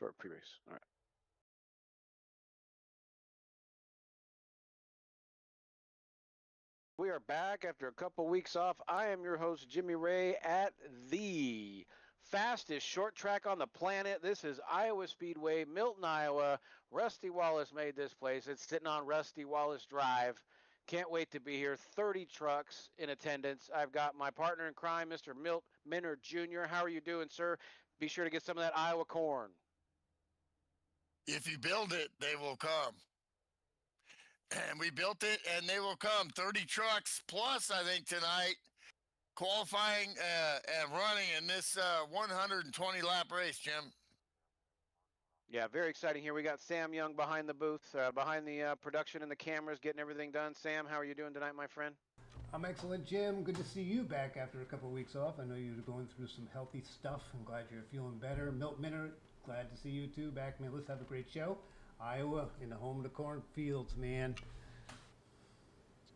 Short pre-race. All right. We are back after a couple weeks off. I am your host, Jimmy Ray, at the fastest short track on the planet. This is Iowa Speedway, Milton, Iowa. Rusty Wallace made this place. It's sitting on Rusty Wallace Drive. Can't wait to be here. 30 trucks in attendance. I've got my partner in crime, Mr. Milt Minner Jr. How are you doing, sir? Be sure to get some of that Iowa corn. If you build it, they will come. And we built it, and they will come. 30 trucks plus, I think, tonight, qualifying and running in this 120-lap race, Jim. Yeah, very exciting here. We got Sam Young behind the booth, behind the production and the cameras, getting everything done. Sam, how are you doing tonight, my friend? I'm excellent, Jim. Good to see you back after a couple of weeks off. I know you're going through some healthy stuff. I'm glad you're feeling better. Milt Minner, glad to see you too back, man. Let's have a great show. Iowa in the home of the cornfields, man.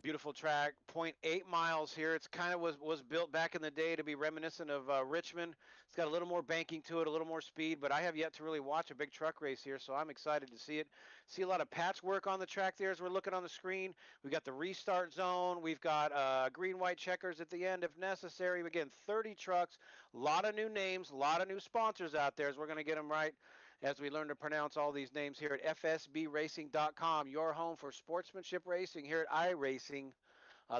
Beautiful track, 0.8 miles here. It's kind of was built back in the day to be reminiscent of Richmond. It's got a little more banking to it, a little more speed, but I have yet to really watch a big truck race here, so I'm excited to see it. See a lot of patchwork on the track there as we're looking on the screen. We've got the restart zone. We've got green-white checkers at the end if necessary. Again, 30 trucks, a lot of new names, a lot of new sponsors out there as we're going to get them right as we learn to pronounce all these names here at FSBRacing.com, your home for sportsmanship racing here at iRacing,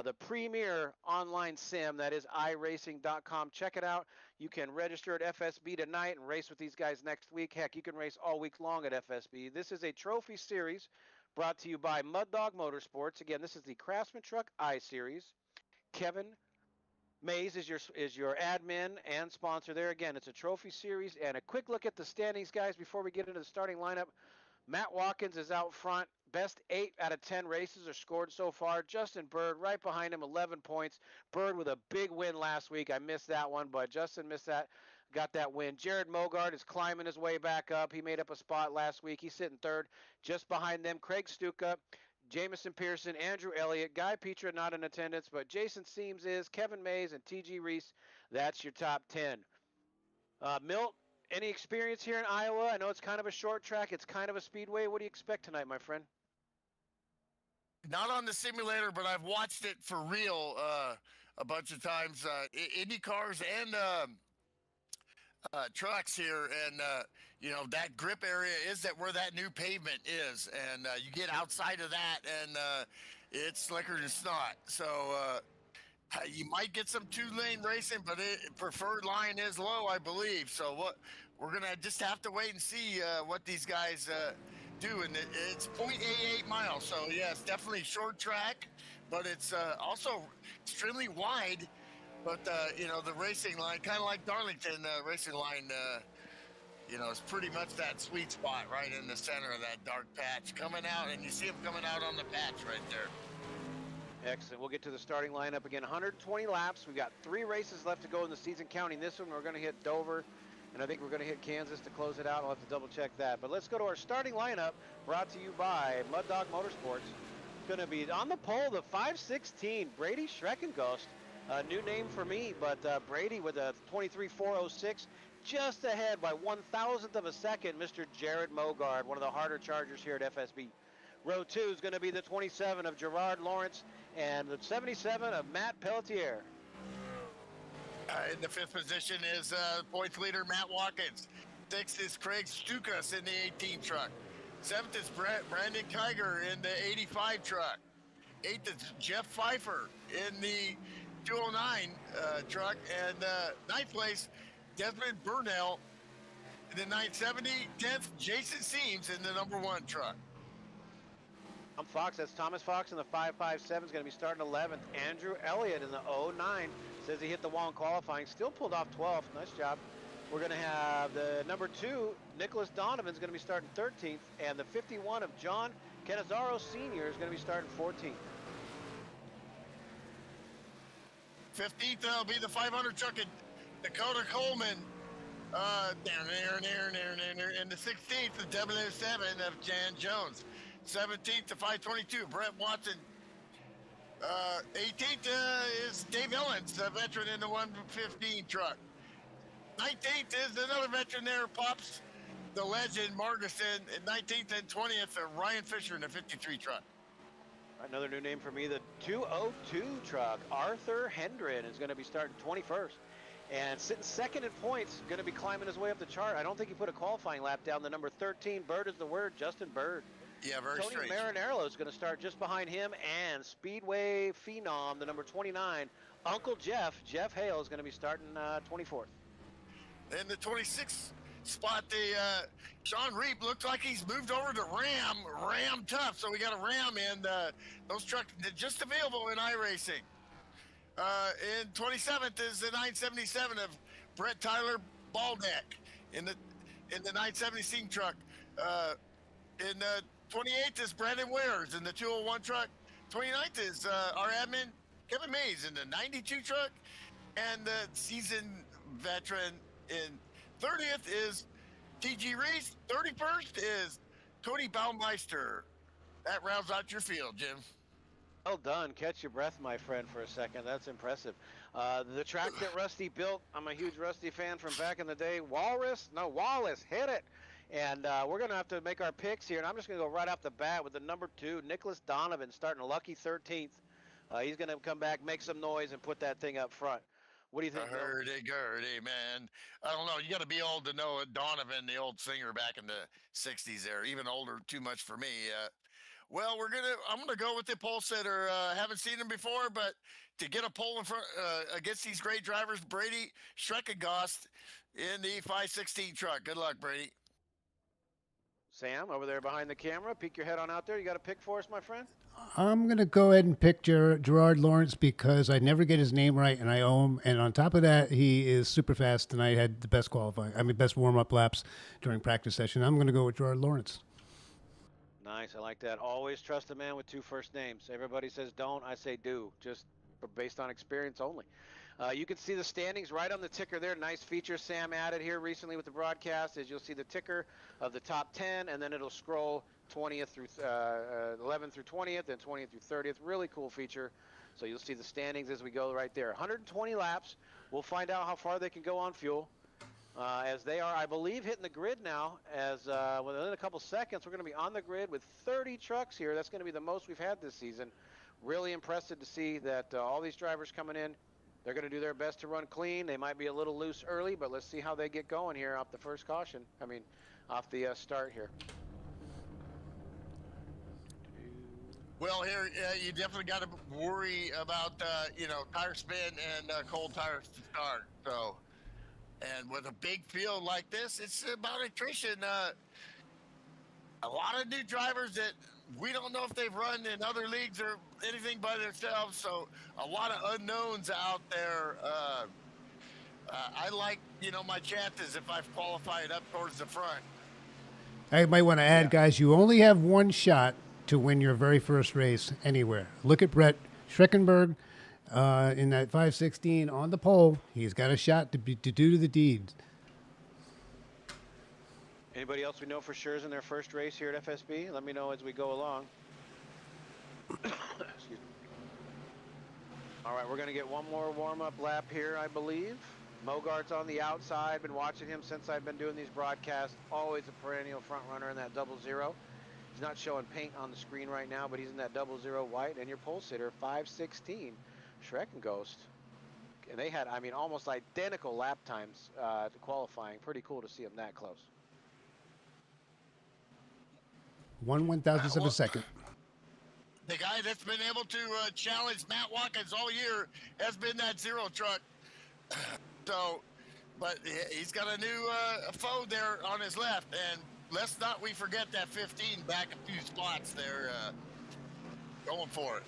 the premier online sim. That is iRacing.com. Check it out. You can register at FSB tonight and race with these guys next week. Heck, you can race all week long at FSB. This is a trophy series brought to you by Mud Dog Motorsports. Again, this is the Craftsman Truck I Series. Kevin Mays is your admin and sponsor there. Again, it's a trophy series. And a quick look at the standings, guys, before we get into the starting lineup. Matt Watkins is out front. Best 8 out of 10 races are scored so far. Justin Bird right behind him, 11 points. Bird with a big win last week. I missed that one, but Justin missed that. Got that win. Jared Mogard is climbing his way back up. He made up a spot last week. He's sitting third. Just behind them, Craig Stuka, Jamison Pearson, Andrew Elliott, Guy Petra not in attendance, but Jason Seams is, Kevin Mays, and T.G. Reese. That's your top 10. Milt, any experience here in Iowa? I know it's kind of a short track. It's kind of a speedway. What do you expect tonight, my friend? Not on the simulator, but I've watched it for real a bunch of times. Indy cars and trucks here, and that grip area is where that new pavement is, and you get outside of that, and it's slicker than snot. So you might get some 2-lane racing, but preferred line is low, I believe. So we're gonna just have to wait and see what these guys do, and it's 0.88 miles. So yeah, it's definitely short track, but it's also extremely wide. But, the racing line, kind of like Darlington racing line, is pretty much that sweet spot right in the center of that dark patch coming out, and you see them coming out on the patch right there. Excellent. We'll get to the starting lineup again. 120 laps. We've got 3 races left to go in the season, counting this one. We're going to hit Dover, and I think we're going to hit Kansas to close it out. I'll have to double check that. But let's go to our starting lineup, brought to you by Mud Dog Motorsports. Going to be on the pole, the 516, Brady Schreckengost. A new name for me, but Brady with a 23.406, just ahead by 1,000th of a second, Mr. Jared Mogard, one of the harder chargers here at FSB. Row 2 is going to be the 27 of Gerard Lawrence and the 77 of Matt Pelletier. In the 5th position is points leader Matt Watkins. 6th is Craig Stukas in the 18 truck. 7th is Brandon Kiger in the 85 truck. 8th is Jeff Pfeiffer in the 209 truck, and 9th place Desmond Burnell in the 970. 10th Jason Seams in the number 1 truck. I'm Fox. That's Thomas Fox in the 557 is going to be starting 11th. Andrew Elliott in the 09 says he hit the wall in qualifying, still pulled off 12th. Nice job. We're going to have the number 2 Nicholas Donovan is going to be starting 13th, and the 51 of John Canizaro Sr. is going to be starting 14th. 15th will be the 500 truck at Dakota Coleman. Down there. And the 16th, the 007 of Jan Jones. 17th to 522, Brett Watson. 18th is Dave Ellens, the veteran in the 115 truck. 19th is another veteran there, Pops the legend Marguson in 19th and 20th, Ryan Fisher in the 53 truck. Another new name for me, the 202 truck. Arthur Hendren is going to be starting 21st. And sitting second in points, going to be climbing his way up the chart. I don't think he put a qualifying lap down. The number 13, Bird is the word, Justin Bird. Yeah, very Tony strange. Marinello is going to start just behind him. And Speedway Phenom, the number 29, Uncle Jeff Hale is going to be starting 24th. In the 26th spot, the Sean Reap looks like he's moved over to Ram Tough. So we got a Ram, and those trucks just available in iRacing. In 27th is the 977 of Brett Tyler Baldeck in the 970 truck. In the 28th is Brandon Wares in the 201 truck. 29th is our admin Kevin Mays in the 92 truck, and the seasoned veteran in 30th is TG Reese. 31st is Cody Baumeister. That rounds out your field, Jim. Well done. Catch your breath, my friend, for a second. That's impressive. The track that Rusty built, I'm a huge Rusty fan from back in the day. Wallace, hit it. And we're going to have to make our picks here. And I'm just going to go right off the bat with the number 2, Nicholas Donovan, starting a lucky 13th. He's going to come back, make some noise, and put that thing up front. What do you think, Bill? Hurdy-gurdy, man. I don't know. You got to be old to know Donovan, the old singer back in the 60s there. Even older, too much for me. Well, I'm gonna go with the pole sitter. Haven't seen him before, but to get a pole in front against these great drivers, Brady Schreckengost in the 516 truck. Good luck, Brady. Sam, over there behind the camera, peek your head on out there. You got a pick for us, my friend? I'm going to go ahead and pick Gerard Lawrence because I never get his name right, and I owe him. And on top of that, he is super fast, and I had the best best warm-up laps during practice session. I'm going to go with Gerard Lawrence. Nice, I like that. Always trust a man with 2 first names. Everybody says don't, I say do, just based on experience only. You can see the standings right on the ticker there. Nice feature Sam added here recently with the broadcast is you'll see the ticker of the top 10, and then it'll scroll 20th through 11th through 20th, and 20th through 30th. Really cool feature. So you'll see the standings as we go right there. 120 laps. We'll find out how far they can go on fuel. As they are, I believe, hitting the grid now. As within a couple seconds, we're going to be on the grid with 30 trucks here. That's going to be the most we've had this season. Really impressive to see that all these drivers coming in. They're going to do their best to run clean. They might be a little loose early, but let's see how they get going here off the first caution. Off the start here. Well, here you definitely got to worry about tire spin and cold tires to start. So. And with a big field like this, it's about attrition. A lot of new drivers that we don't know if they've run in other leagues or anything by themselves. So a lot of unknowns out there. I like, my chances if I've qualified up towards the front. I might want to add, guys, you only have one shot to win your very first race anywhere. Look at Brett Schreckenberg. In that 516 on the pole, he's got a shot to do the deed. Anybody else we know for sure is in their first race here at FSB? Let me know as we go along. Excuse me. All right, we're going to get one more warm-up lap here, I believe. Mogart's on the outside. Been watching him since I've been doing these broadcasts. Always a perennial front runner in that 00. He's not showing paint on the screen right now, but he's in that 00 white. And your pole sitter, 516. Schreckengost, and they had, almost identical lap times to qualifying. Pretty cool to see them that close. 1/1000th of a second. The guy that's been able to challenge Matt Watkins all year has been that 0 truck. So, but he's got a new foe there on his left, and let's not forget that 15 back a few spots there, going for it.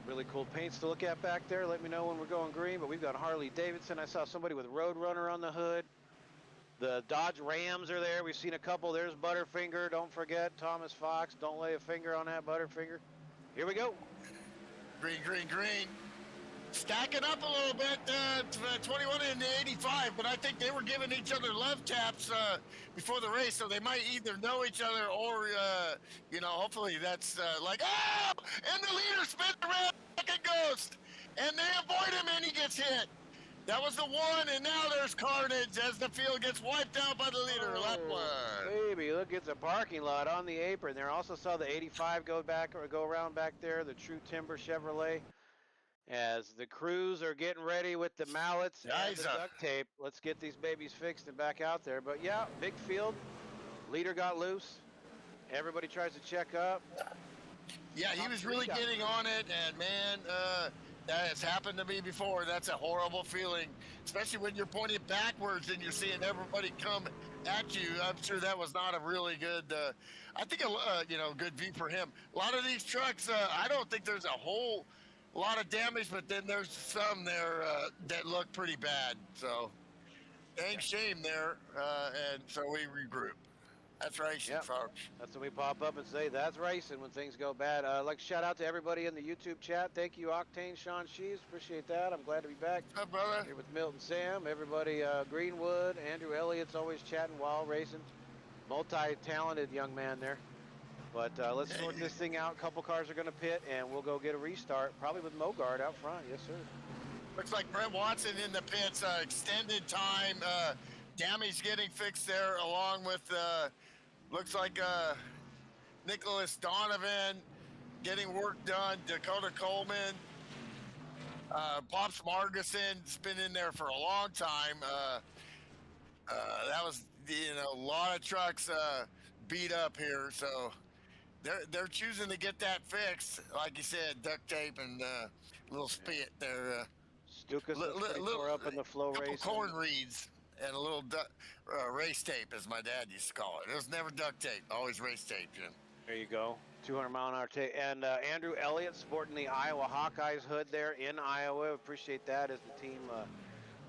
Really cool paints to look at back there. Let me know when we're going green, but we've got Harley Davidson. I saw somebody with Roadrunner on the hood. The Dodge Rams are there. We've seen a couple. There's Butterfinger. Don't forget Thomas Fox. Don't lay a finger on that Butterfinger. Here we go. Green. Stacking up a little bit, 21 and 85, but I think they were giving each other love taps before the race, so they might either know each other or, hopefully that's and the leader spins around like a ghost, and they avoid him and he gets hit. That was the one, and now there's carnage as the field gets wiped out by the leader. Lap Oh, one. baby, look, it's a parking lot on the apron there. Also saw the 85 go back or go around back there, the True Timber Chevrolet. As the crews are getting ready with the mallets and the Guys, duct tape, let's get these babies fixed and back out there. But yeah, big field, leader got loose. Everybody tries to check up. yeah, he Top was three really got getting on it, and man, that has happened to me before. That's a horrible feeling, especially when you're pointing backwards and you're seeing everybody come at you. I'm sure that was not a really good. I think good view for him. A lot of these trucks, I don't think there's a whole lot of damage, but then there's some there that look pretty bad. So, dang shame there, and so we regroup. That's racing, Yep. folks. That's when we pop up and say, that's racing when things go bad. I'd like to shout out to everybody in the YouTube chat. Thank you, Octane, Sean Sheaves. Appreciate that. I'm glad to be back What's up, brother? here with Milton Sam. Everybody, Greenwood, Andrew Elliott's always chatting while racing. Multi-talented young man there. But let's sort this thing out. A couple cars are going to pit, and we'll go get a restart, probably with Mogard out front. Yes, sir. Looks like Brent Watson in the pits, extended time, damage getting fixed there, along with, looks like Nicholas Donovan getting work done, Dakota Coleman, Pops Marguson's been in there for a long time. That was, a lot of trucks beat up here, so they're choosing to get that fixed. Like you said, duct tape and little spit there. Stukas looks pretty tore up in the flow couple race. corn reeds and a little race tape, as my dad used to call it. It was never duct tape, always race tape, Jim. There you go. 200-mile-an-hour tape. And Andrew Elliott sporting the Iowa Hawkeyes hood there in Iowa. Appreciate that as the team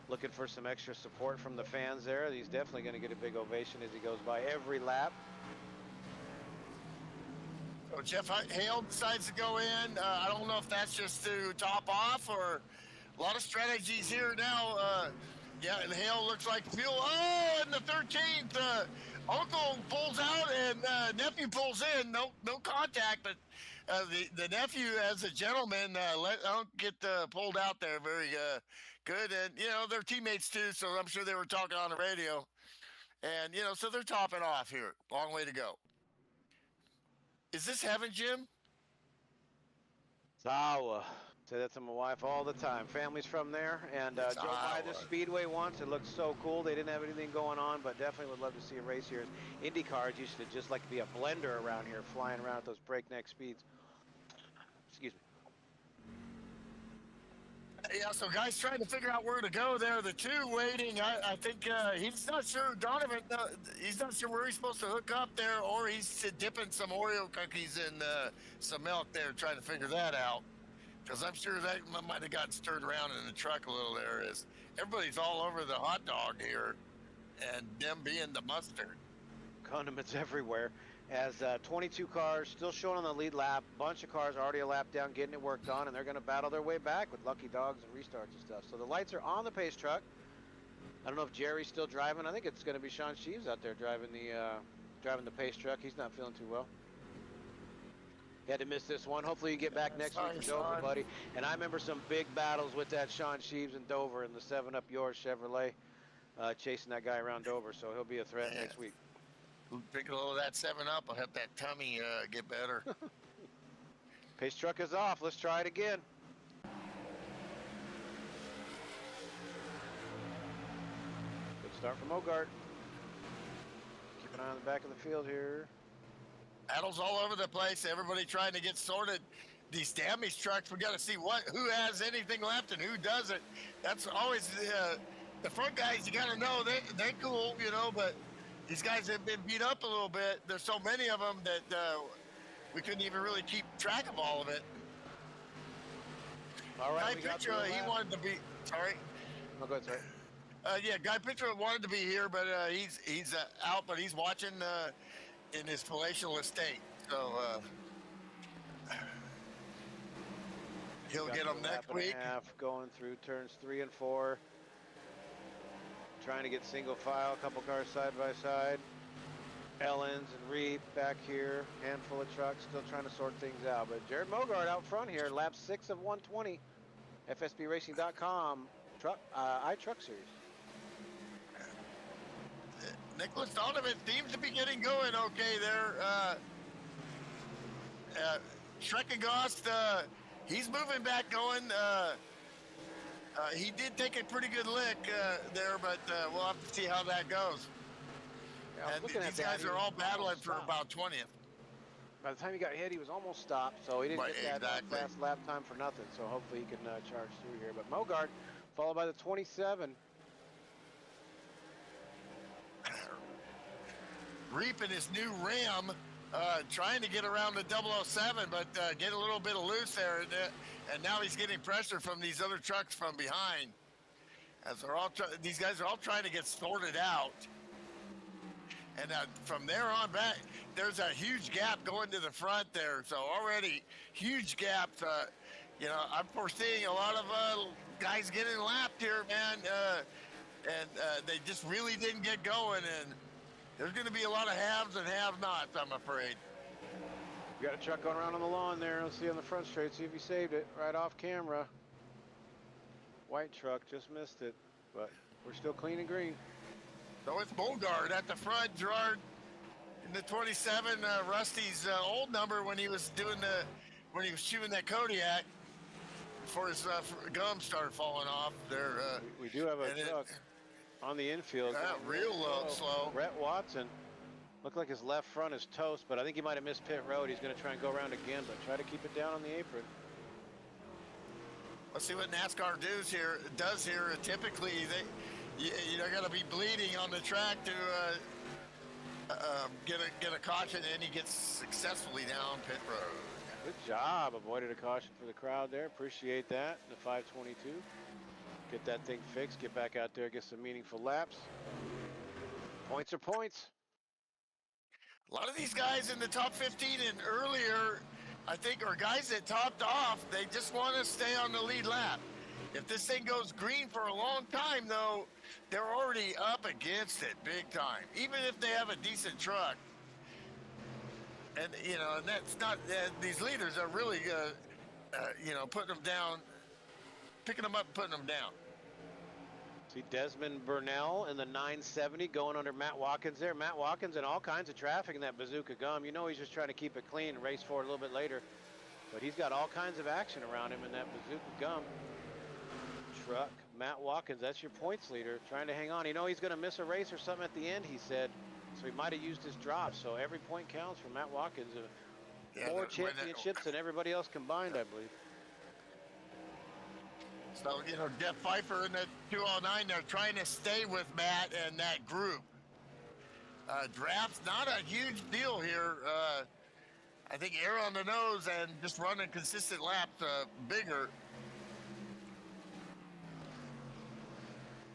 looking for some extra support from the fans there. He's definitely going to get a big ovation as he goes by every lap. So Jeff Hale decides to go in. I don't know if that's just to top off or a lot of strategies here now. Yeah, and Hale looks like fuel. Oh, and the 13th, uncle pulls out and nephew pulls in. No contact, but the nephew, as a gentleman, don't get pulled out there. Very good, and they're teammates too, so I'm sure they were talking on the radio, and so they're topping off here. Long way to go. Is this heaven, Jim? It's Iowa. Say that to my wife all the time. Family's from there, and It's drove by Iowa. this Speedway once. It looked so cool. They didn't have anything going on, but definitely would love to see a race here. Indy cars used to just like to be a blender around here, flying around at those breakneck speeds. Excuse me. Yeah, so guys trying to figure out where to go there. The two waiting. I think he's not sure. Donovan, he's not sure where he's supposed to hook up there, or he's dipping some Oreo cookies in some milk there, trying to figure that out. Because I'm sure that might have gotten stirred around in the truck a little there. Is everybody's all over the hot dog here, and them being the mustard. Condiments everywhere. As 22 cars still showing on the lead lap. Bunch of cars already a lap down, getting it worked on, and they're going to battle their way back with lucky dogs and restarts and stuff. So the lights are on the pace truck. I don't know if Jerry's still driving. I think it's going to be Sean Sheaves out there driving the pace truck. He's not feeling too well. He had to miss this one. Hopefully you get back next week to Dover, buddy. And I remember some big battles with that Sean Sheaves in Dover in the 7-Up Yours Chevrolet, chasing that guy around Dover. So he'll be a threat next week. Drink a little of that 7-Up. I'll help that tummy get better. Pace truck is off. Let's try it again. Good start from Mogart. Keep an eye on the back of the field here. Battles all over the place. Everybody trying to get sorted. These damaged trucks, we got to see who has anything left and who doesn't. That's always the front guys. You got to know they're cool, but these guys have been beat up a little bit. There's so many of them that we couldn't even really keep track of all of it. All right, Guy Picture, he wanted to be. Sorry. Oh, go ahead, sorry. Yeah, Guy Picture wanted to be here, but he's out. But he's watching in his palatial estate, so he'll get them next week. Half going through turns 3 and 4. Trying to get single file, a couple cars side by side. Ellens and Reap back here, handful of trucks, still trying to sort things out. But Jared Mogart out front here, lap 6 of 120. FSBRacing.com Truck Series. Nicholas Donovan seems to be getting going okay there. Schreckengost, he's moving back going. He did take a pretty good lick there, but we'll have to see how that goes. Yeah, I was And looking at these that, guys he are was all battling almost for stopped. about 20th. By the time he got hit, he was almost stopped, so he didn't Right, get that exactly. fast lap time for nothing. So hopefully he can charge through here. But Mogard, followed by the 27. Reaping his new Ram, trying to get around the 007, but get a little bit of loose there, and now he's getting pressure from these other trucks from behind. As they're all these guys are all trying to get sorted out, and from there on back, there's a huge gap going to the front there. So already huge gaps. You know, I'm foreseeing a lot of guys getting lapped here, man, and they just really didn't get going, and there's going to be a lot of haves and have-nots, I'm afraid. We got a truck going around on the lawn there. Let's see on the front straight, see if he saved it right off camera. White truck, just missed it, but we're still clean and green. So it's Bogard at the front, Gerard in the 27, Rusty's old number when he was chewing that Kodiak before his gum started falling off there. We do have a truck on the infield. Real slow. Brett Watson. Looked like his left front is toast, but I think he might have missed pit road. He's going to try and go around again, but try to keep it down on the apron. Let's see what NASCAR does here. Typically, you're going to be bleeding on the track to get a caution, and he gets successfully down pit road. Good job. Avoided a caution for the crowd there. Appreciate that. The 522. Get that thing fixed. Get back out there. Get some meaningful laps. Points are points. A lot of these guys in the top 15 and earlier, I think, are guys that topped off. They just want to stay on the lead lap. If this thing goes green for a long time, though, they're already up against it big time, even if they have a decent truck. And, you know, and that's not, these leaders are really, you know, putting them down, picking them up and putting them down. See Desmond Burnell in the 970 going under Matt Watkins there. Matt Watkins in all kinds of traffic in that Bazooka Gum. You know he's just trying to keep it clean and race for it a little bit later. But he's got all kinds of action around him in that Bazooka Gum truck. Matt Watkins, that's your points leader, trying to hang on. You know he's going to miss a race or something at the end, he said. So he might have used his drop. So every point counts for Matt Watkins. More championships than everybody else combined, I believe. So, you know, Jeff Pfeiffer in the 209, they're trying to stay with Matt and that group. Draft's not a huge deal here. I think air on the nose and just running consistent laps bigger.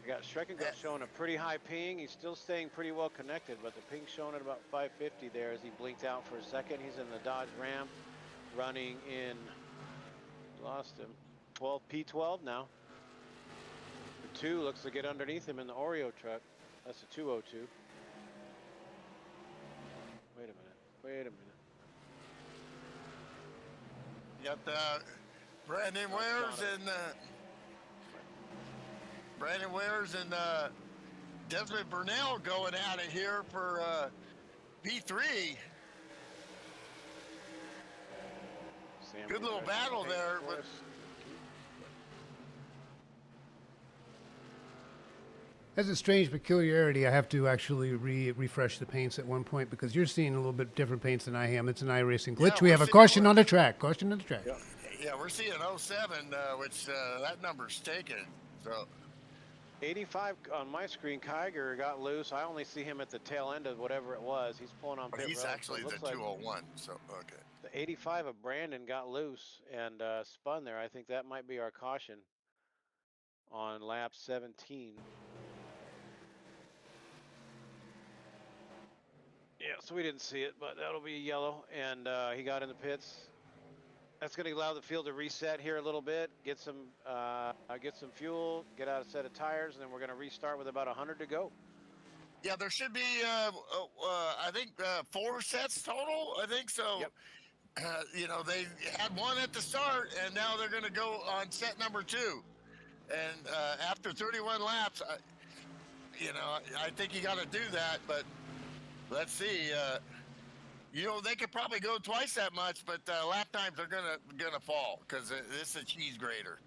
We got Schreckengost showing a pretty high ping. He's still staying pretty well connected, but the ping's showing at about 550 there as he blinked out for a second. He's in the Dodge Ram running in, lost him, P12 now. The 2 looks to get underneath him in the Oreo truck. That's a 202. Wait a minute. You got Brandon Wares and Desmond Burnell going at it here for P3. Good little battle there. That's a strange peculiarity. I have to actually refresh the paints at one point because you're seeing a little bit different paints than I am. It's an iRacing glitch. Yeah, we have a caution on the track. Caution on the track. Yeah, we're seeing 07, which that number's taken. So 85 on my screen. Kiger got loose. I only see him at the tail end of whatever it was. He's pulling on pit road. He's actually the 201. So okay. The 85 of Brandon got loose and spun there. I think that might be our caution on lap 17. Yeah, so we didn't see it, but that'll be yellow, and he got in the pits. That's going to allow the field to reset here a little bit, get some fuel, get out a set of tires, and then we're going to restart with about 100 to go. Yeah, there should be, I think, 4 sets total. I think so. Yep. You know, they had one at the start, and now they're going to go on set number 2. and after 31 laps, I think you got to do that. But let's see. They could probably go twice that much, but lap times are gonna fall because this is a cheese grater.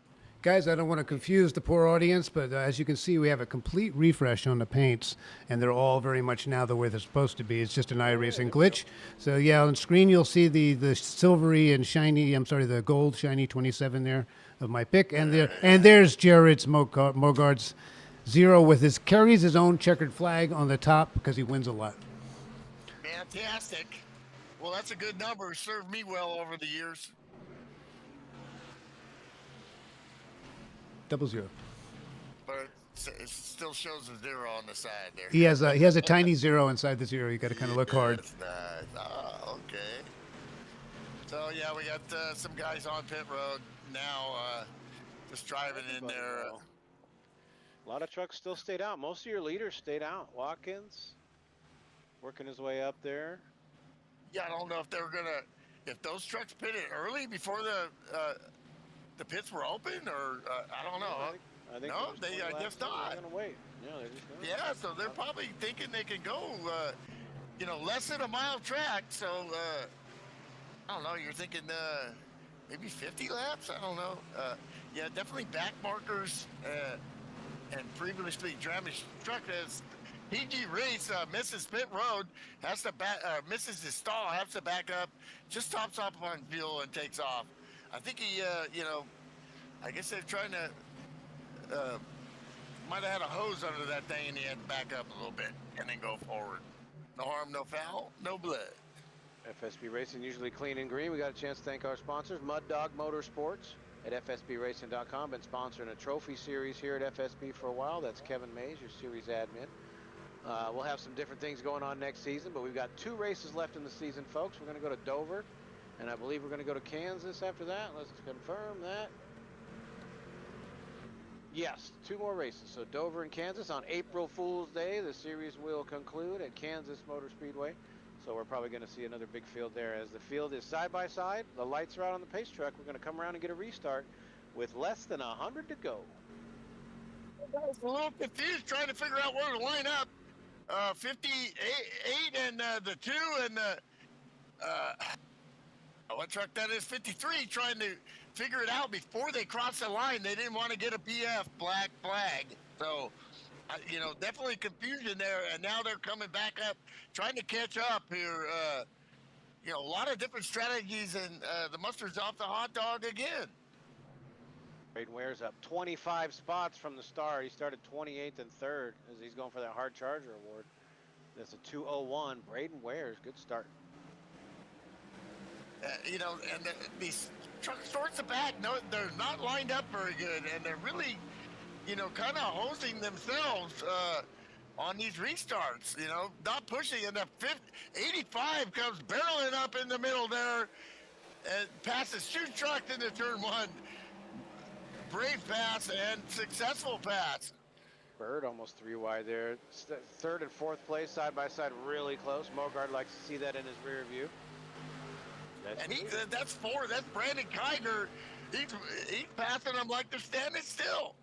Guys, I don't want to confuse the poor audience, but as you can see, we have a complete refresh on the paints, and they're all very much now the way they're supposed to be. It's just an iRacing glitch. So yeah, on screen you'll see the silvery and shiny. I'm sorry, the gold shiny 27 there of my pick, and there's Jared's Mogard's 0 with carries his own checkered flag on the top because he wins a lot. Fantastic. Well, that's a good number. Served me well over the years. 00. But it still shows a 0 on the side there. He has a tiny 0 inside the 0. You got to kind of look hard. That's nice. Oh, okay. So yeah, we got some guys on pit road now, just driving in there. A lot of trucks still stayed out. Most of your leaders stayed out. Watkins working his way up there. Yeah, I don't know if those trucks pitted early before the pits were open, or I don't know. I think no, I guess not. They're gonna wait. Yeah, they're just gonna. Yeah, so they're probably thinking they can go, less than a mile track. So I don't know. You're thinking maybe 50 laps. I don't know. Yeah, definitely back markers and previously damaged truck as PG Race misses pit road, has to misses his stall, has to back up, just tops off on fuel and takes off. I think he, I guess they're trying to, might have had a hose under that thing and he had to back up a little bit and then go forward. No harm, no foul, no blood. FSB Racing, usually clean and green. We got a chance to thank our sponsors, Mud Dog Motorsports at FSBRacing.com. Been sponsoring a trophy series here at FSB for a while. That's Kevin Mays, your series admin. We'll have some different things going on next season, but we've got 2 races left in the season, folks. We're going to go to Dover, and I believe we're going to go to Kansas after that. Let's confirm that. Yes, 2 more races. So Dover and Kansas on April Fool's Day. The series will conclude at Kansas Motor Speedway. So we're probably going to see another big field there. As the field is side by side, the lights are out on the pace truck. We're going to come around and get a restart with less than 100 to go. I was a little confused trying to figure out where to line up. 58 and the 2 and the what truck that is, 53, trying to figure it out before they crossed the line. They didn't want to get a BF black flag. So, definitely confusion there. And now they're coming back up, trying to catch up here. A lot of different strategies, and the mustard's off the hot dog again. Braden Ware's up 25 spots from the start. He started 28th and 3rd as he's going for that hard charger award. That's a 2:01. Braden Ware's good start. And these trucks towards the back, no, they're not lined up very good, and they're really, kind of hosing themselves on these restarts. Not pushing, and the 85 comes barreling up in the middle there, and passes 2 trucks into turn 1. Brave pass and successful pass. Bird almost 3 wide there. 3rd and 4th place side by side, really close. Mogard likes to see that in his rear view. That's 4. That's Brandon Kiger. He's passing them like they're standing still.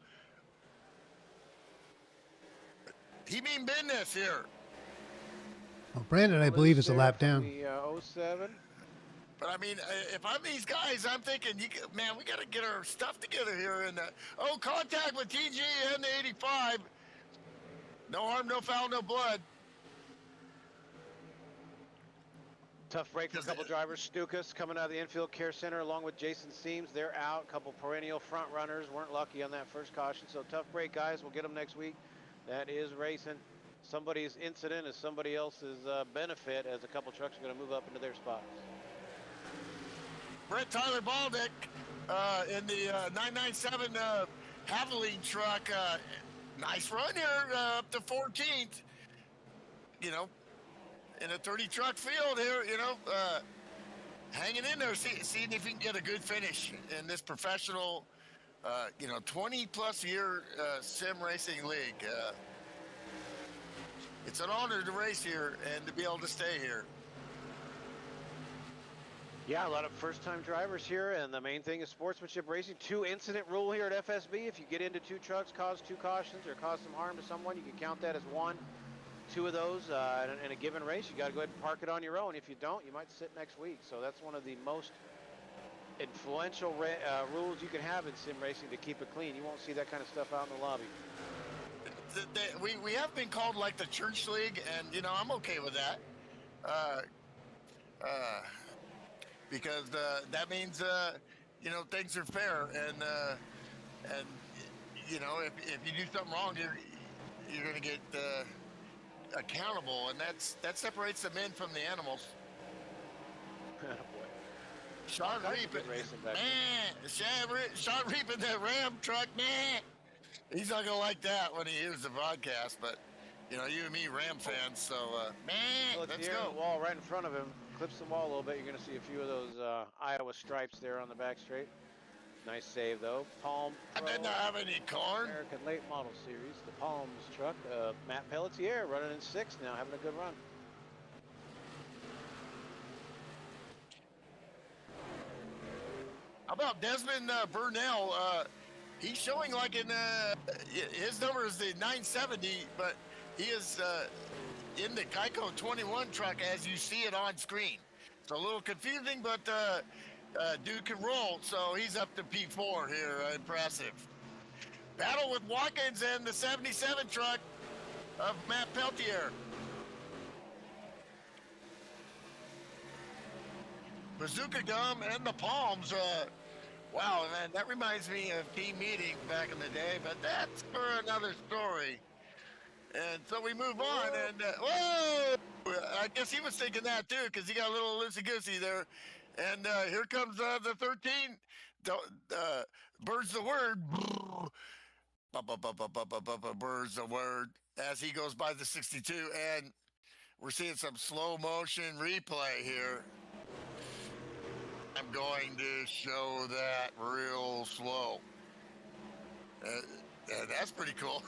He mean business here. Well, Brandon, I believe, is a lap down. The 07. But I mean, if I'm these guys, I'm thinking, man, we got to get our stuff together here. And contact with TG and the 85. No harm, no foul, no blood. Tough break for a couple drivers. Stukas coming out of the infield care center along with Jason Seams. They're out. A couple perennial front runners weren't lucky on that first caution. So tough break, guys. We'll get them next week. That is racing. Somebody's incident is somebody else's benefit, as a couple trucks are going to move up into their spots. Brett Tyler Baldick in the 997 Haviland truck. Nice run here up to 14th. In a 30 truck field here, hanging in there, seeing if he can get a good finish in this professional, 20 plus year sim racing league. It's an honor to race here and to be able to stay here. Yeah, a lot of first-time drivers here, and the main thing is sportsmanship racing. 2-incident rule here at FSB. If you get into 2 trucks, cause 2 cautions, or cause some harm to someone, you can count that as 1. 2 of those in a given race, you got to go ahead and park it on your own. If you don't, you might sit next week. So that's one of the most influential rules you can have in sim racing to keep it clean. You won't see that kind of stuff out in the lobby. We have been called like the church league, and you know I'm okay with that, because that means you know things are fair, and you know if you do something wrong, you're gonna get accountable, and that separates the men from the animals. Boy. Sean Reaping, Sean Reaping that Ram truck, man. He's not gonna like that when he hears the broadcast, but you know, you and me Ram fans, so man, let's go. The wall right in front of him. Clips the wall a little bit. You're gonna see a few of those Iowa stripes there on the back straight. Nice save though. Palm Pro, I did not have any corn. American Late Model Series. The Palms truck. Matt Pelletier running in 6th now, having a good run. How about Desmond Burnell? He's showing like in his number is the 970, but he is in the Geico 21 truck as you see it on screen. It's a little confusing, but dude can roll, so he's up to P4 here. Impressive. Battle with Watkins and the 77 truck of Matt Peltier. Bazooka Gum and the Palms. Wow, man, that reminds me of team meeting back in the day, but that's for another story. And so we move on, and whoa! I guess he was thinking that too, because he got a little loosey-goosey there. And here comes the 13. Bird's the word. Bird's the word as he goes by the 62, and we're seeing some slow motion replay here. I'm going to show that real slow. That's pretty cool.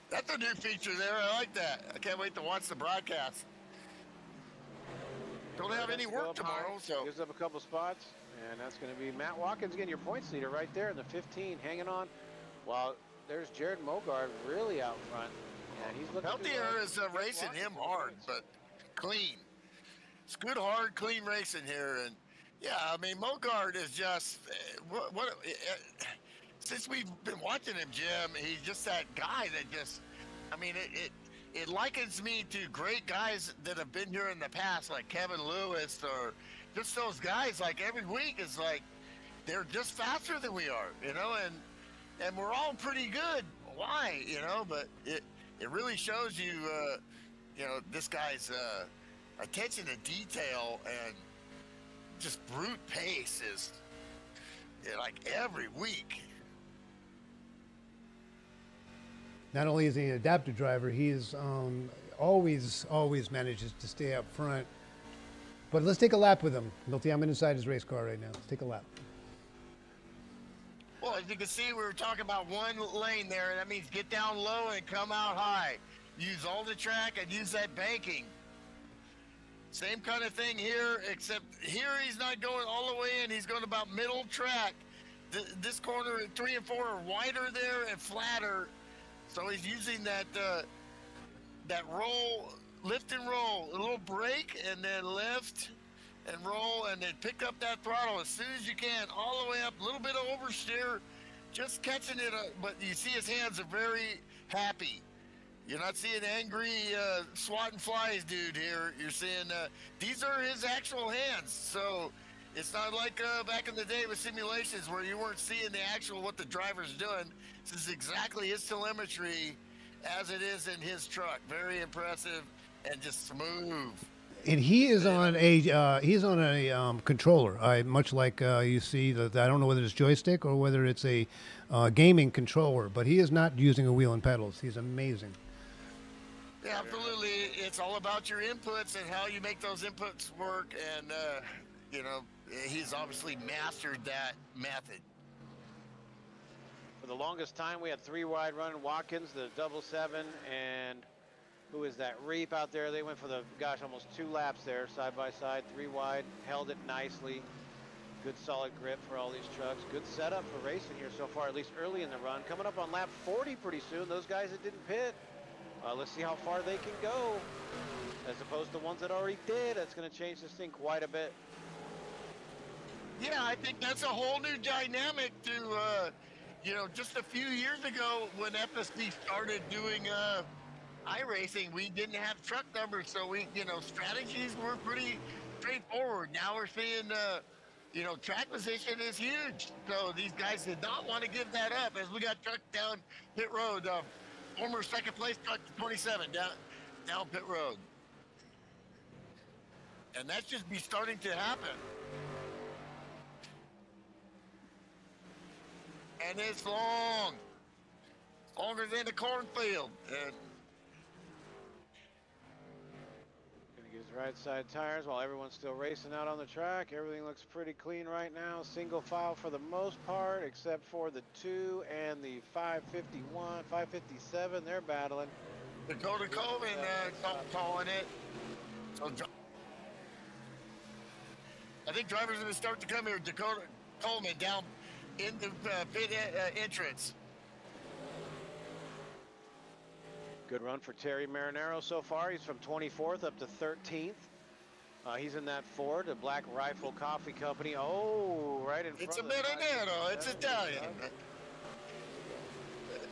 That's a new feature there. I like that. I can't wait to watch the broadcast. Don't have any work tomorrow, so. Gives up a couple spots, and that's going to be Matt Watkins getting your points leader right there in the 15, hanging on. While there's Jared Mogard really out front. And he's looking Peltier is racing him hard, but clean. It's good, hard, clean racing here, and yeah, I mean Mogard is just since we've been watching him, Jim. He's just that guy that just, I mean, it likens me to great guys that have been here in the past, like Kevin Lewis, or just those guys. Like every week is like they're just faster than we are, you know, and we're all pretty good. Why, you know? But it really shows you, you know, this guy's. Attention to detail and just brute pace is like every week. Not only is he an adaptive driver, he's always manages to stay up front. But let's take a lap with him. Milty, I'm inside his race car right now. Let's take a lap. Well, as you can see, we were talking about one lane there, and that means get down low and come out high. Use all the track and use that banking. Same kind of thing here, except here he's not going all the way in. He's going about middle track. This corner 3 and 4 are wider there and flatter. So he's using that that roll, lift and roll, a little brake and then lift and roll and then pick up that throttle as soon as you can, all the way up, a little bit of oversteer, just catching it. But you see his hands are very happy. You're not seeing angry swatting flies dude here. You're seeing these are his actual hands. So it's not like back in the day with simulations where you weren't seeing the actual what the driver's doing. This is exactly his telemetry as it is in his truck. Very impressive and just smooth. And he is on a controller. Much like you see that. I don't know whether it's joystick or whether it's a gaming controller, but he is not using a wheel and pedals. He's amazing. Yeah, absolutely. It's all about your inputs and how you make those inputs work. And, you know, he's obviously mastered that method. For the longest time, we had 3 wide running Watkins, the 777, and Who is that? Reap out there. They went for the, gosh, almost 2 laps there, side by side, 3 wide, held it nicely. Good solid grip for all these trucks. Good setup for racing here so far, at least early in the run. Coming up on lap 40 pretty soon. Those guys that didn't pit. Let's see how far they can go, as opposed to the ones that already did. That's going to change this thing quite a bit. Yeah, I think that's a whole new dynamic to, just a few years ago when FSB started doing iRacing, we didn't have truck numbers, so strategies were pretty straightforward. Now we're seeing, track position is huge. So these guys did not want to give that up as we got trucked down pit road. Former second place truck 27 down pit road. And that's just be starting to happen. And it's long. Longer than the cornfield. Gonna get his right side tires while everyone's still racing out on the track. Everything looks pretty clean right now. Single file for the most part, except for the 2 and the 551, 557. They're battling. Dakota Coleman calling it. So I think drivers are going to start to come here. Dakota Coleman down in the pit entrance. Good run for Terry Marinero so far. He's from 24th up to 13th. He's in that Ford, a Black Rifle Coffee Company. Oh, right in front It's a of the Marinero. It's Italian.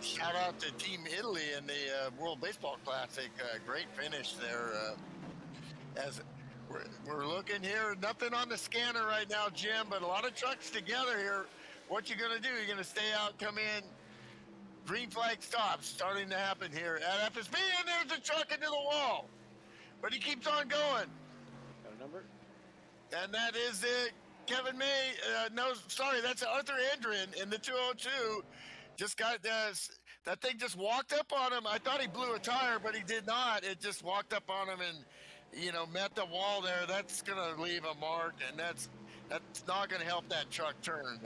Shout out to Team Italy in the World Baseball Classic. Great finish there. As we're looking here, nothing on the scanner right now, Jim, but a lot of trucks together here. What you gonna do? You're gonna stay out, come in. Green flag stops starting to happen here at FSB, and there's a truck into the wall, but he keeps on going. Got a number? And that is it. Kevin May. No, sorry, that's Arthur Andrin in the 202. Just got that thing just walked up on him. I thought he blew a tire, but he did not. It just walked up on him and met the wall there. That's gonna leave a mark, and that's not gonna help that truck turn.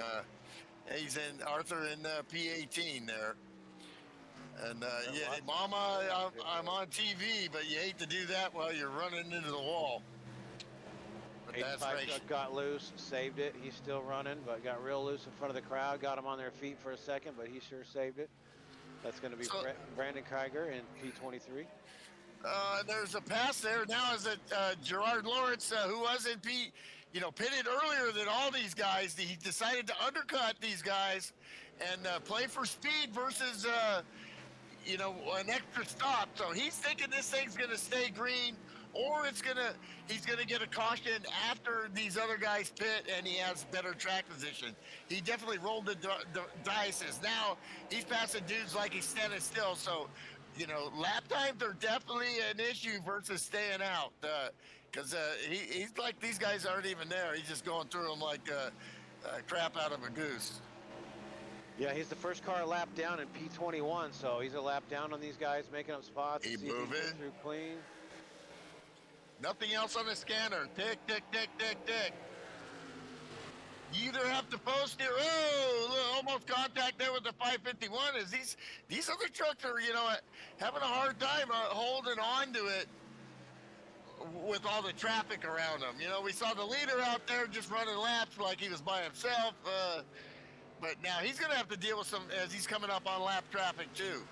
He's in Arthur in P18 there. And yeah, Mama, I'm on TV, but you hate to do that while you're running into the wall. But that's right. Got loose, saved it. He's still running, but got real loose in front of the crowd. Got him on their feet for a second, but he sure saved it. That's going to be Brandon Kiger in P23. There's a pass there. Now is it Gerard Lawrence, who was in pitted earlier than all these guys. He decided to undercut these guys and play for speed versus, an extra stop. So he's thinking this thing's going to stay green, or he's going to get a caution after these other guys pit and he has better track position. He definitely rolled the dice. Now he's passing dudes like he's standing still. So, lap times are definitely an issue versus staying out. Because he's like, these guys aren't even there. He's just going through them like crap out of a goose. Yeah, he's the first car lap down in P21, so he's a lap down on these guys, making up spots. He's moving through clean. Nothing else on the scanner. Tick, tick, tick, tick, tick. You either have to post here. Oh, almost contact there with the 551. Is these other trucks are, having a hard time holding on to it with all the traffic around them. We saw the leader out there just running laps like he was by himself. But now he's going to have to deal with some as he's coming up on lap traffic too.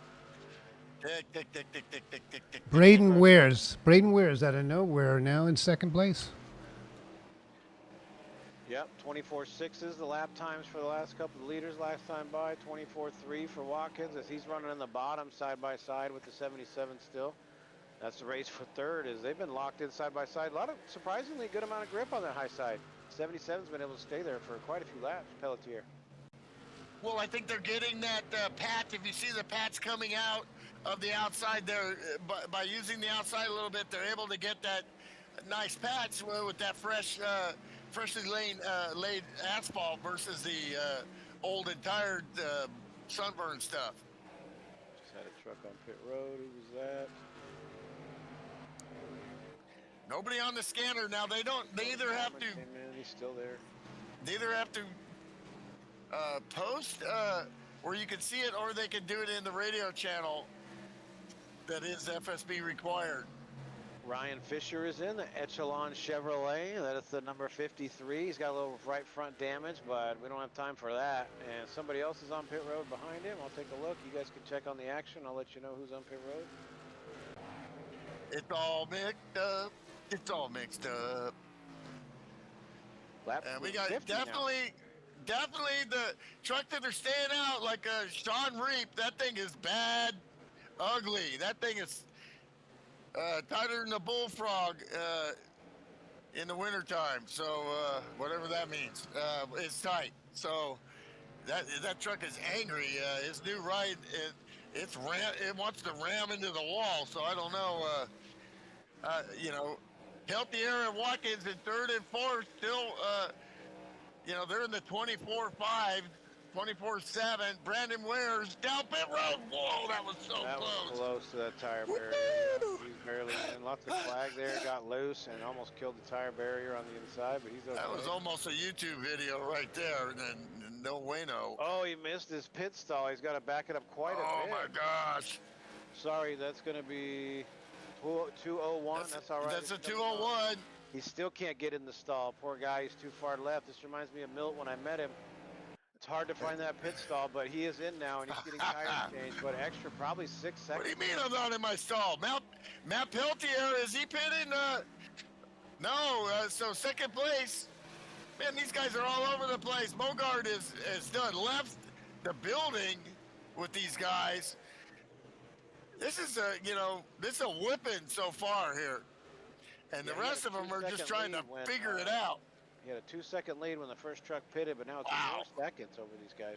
Tick, tick, tick, tick, tick, tick, tick, tick. Braden Wares out of nowhere now in second place. Yep, 24.6 the lap times for the last couple of leaders last time by. 24.3 for Watkins as he's running in the bottom side by side with the 77 still. That's the race for third, as they've been locked in side by side. A lot of surprisingly good amount of grip on that high side. 77's been able to stay there for quite a few laps, Pelletier. Well, I think they're getting that patch. If you see the patch coming out of the outside there, by using the outside a little bit, they're able to get that nice patch with that freshly laid asphalt versus the old and tired sunburn stuff. Just had a truck on pit road. Who was that? Nobody on the scanner now. They either have to. He's still there. They either have to post where you can see it, or they can do it in the radio channel. that is FSB required. Ryan Fisher is in the Echelon Chevrolet. That is the number 53. He's got a little right front damage, but we don't have time for that. And somebody else is on pit road behind him. I'll take a look. You guys can check on the action. I'll let you know who's on pit road. It's all mixed up. It's all mixed up. Lap And we got 50 now. definitely the truck that are staying out like Sean Reap. That thing is bad, ugly. That thing is tighter than a bullfrog in the wintertime. So whatever that means, it's tight. So that truck is angry. His new ride, it wants to ram into the wall. So I don't know. Peltier and Watkins in third and fourth still. They're in the 24-5, 24-7. Brandon Ware's down pit road. Whoa, that was so That close. was close to that tire barrier. He's barely in. Lots of flag there. Got loose and almost killed the tire barrier on the inside, but he's okay. That was almost a YouTube video right there. And no bueno. Oh, he missed his pit stall. He's got to back it up quite a bit. Oh my gosh. Sorry, that's going to be 201. That's all right. That's a 201. He still can't get in the stall. Poor guy, he's too far left. This reminds me of Milt when I met him. It's hard to find that pit stall, but he is in now, and he's getting tires changed. But extra, probably 6 seconds. What do you mean I'm not in my stall? Matt Peltier, is he pitting? No, so second place. Man, these guys are all over the place. Mogard is done. Left the building with these guys. This is a whipping so far here. And the rest of them are just trying to figure it out. He had a 2-second lead when the first truck pitted, but now it's 4 seconds over these guys.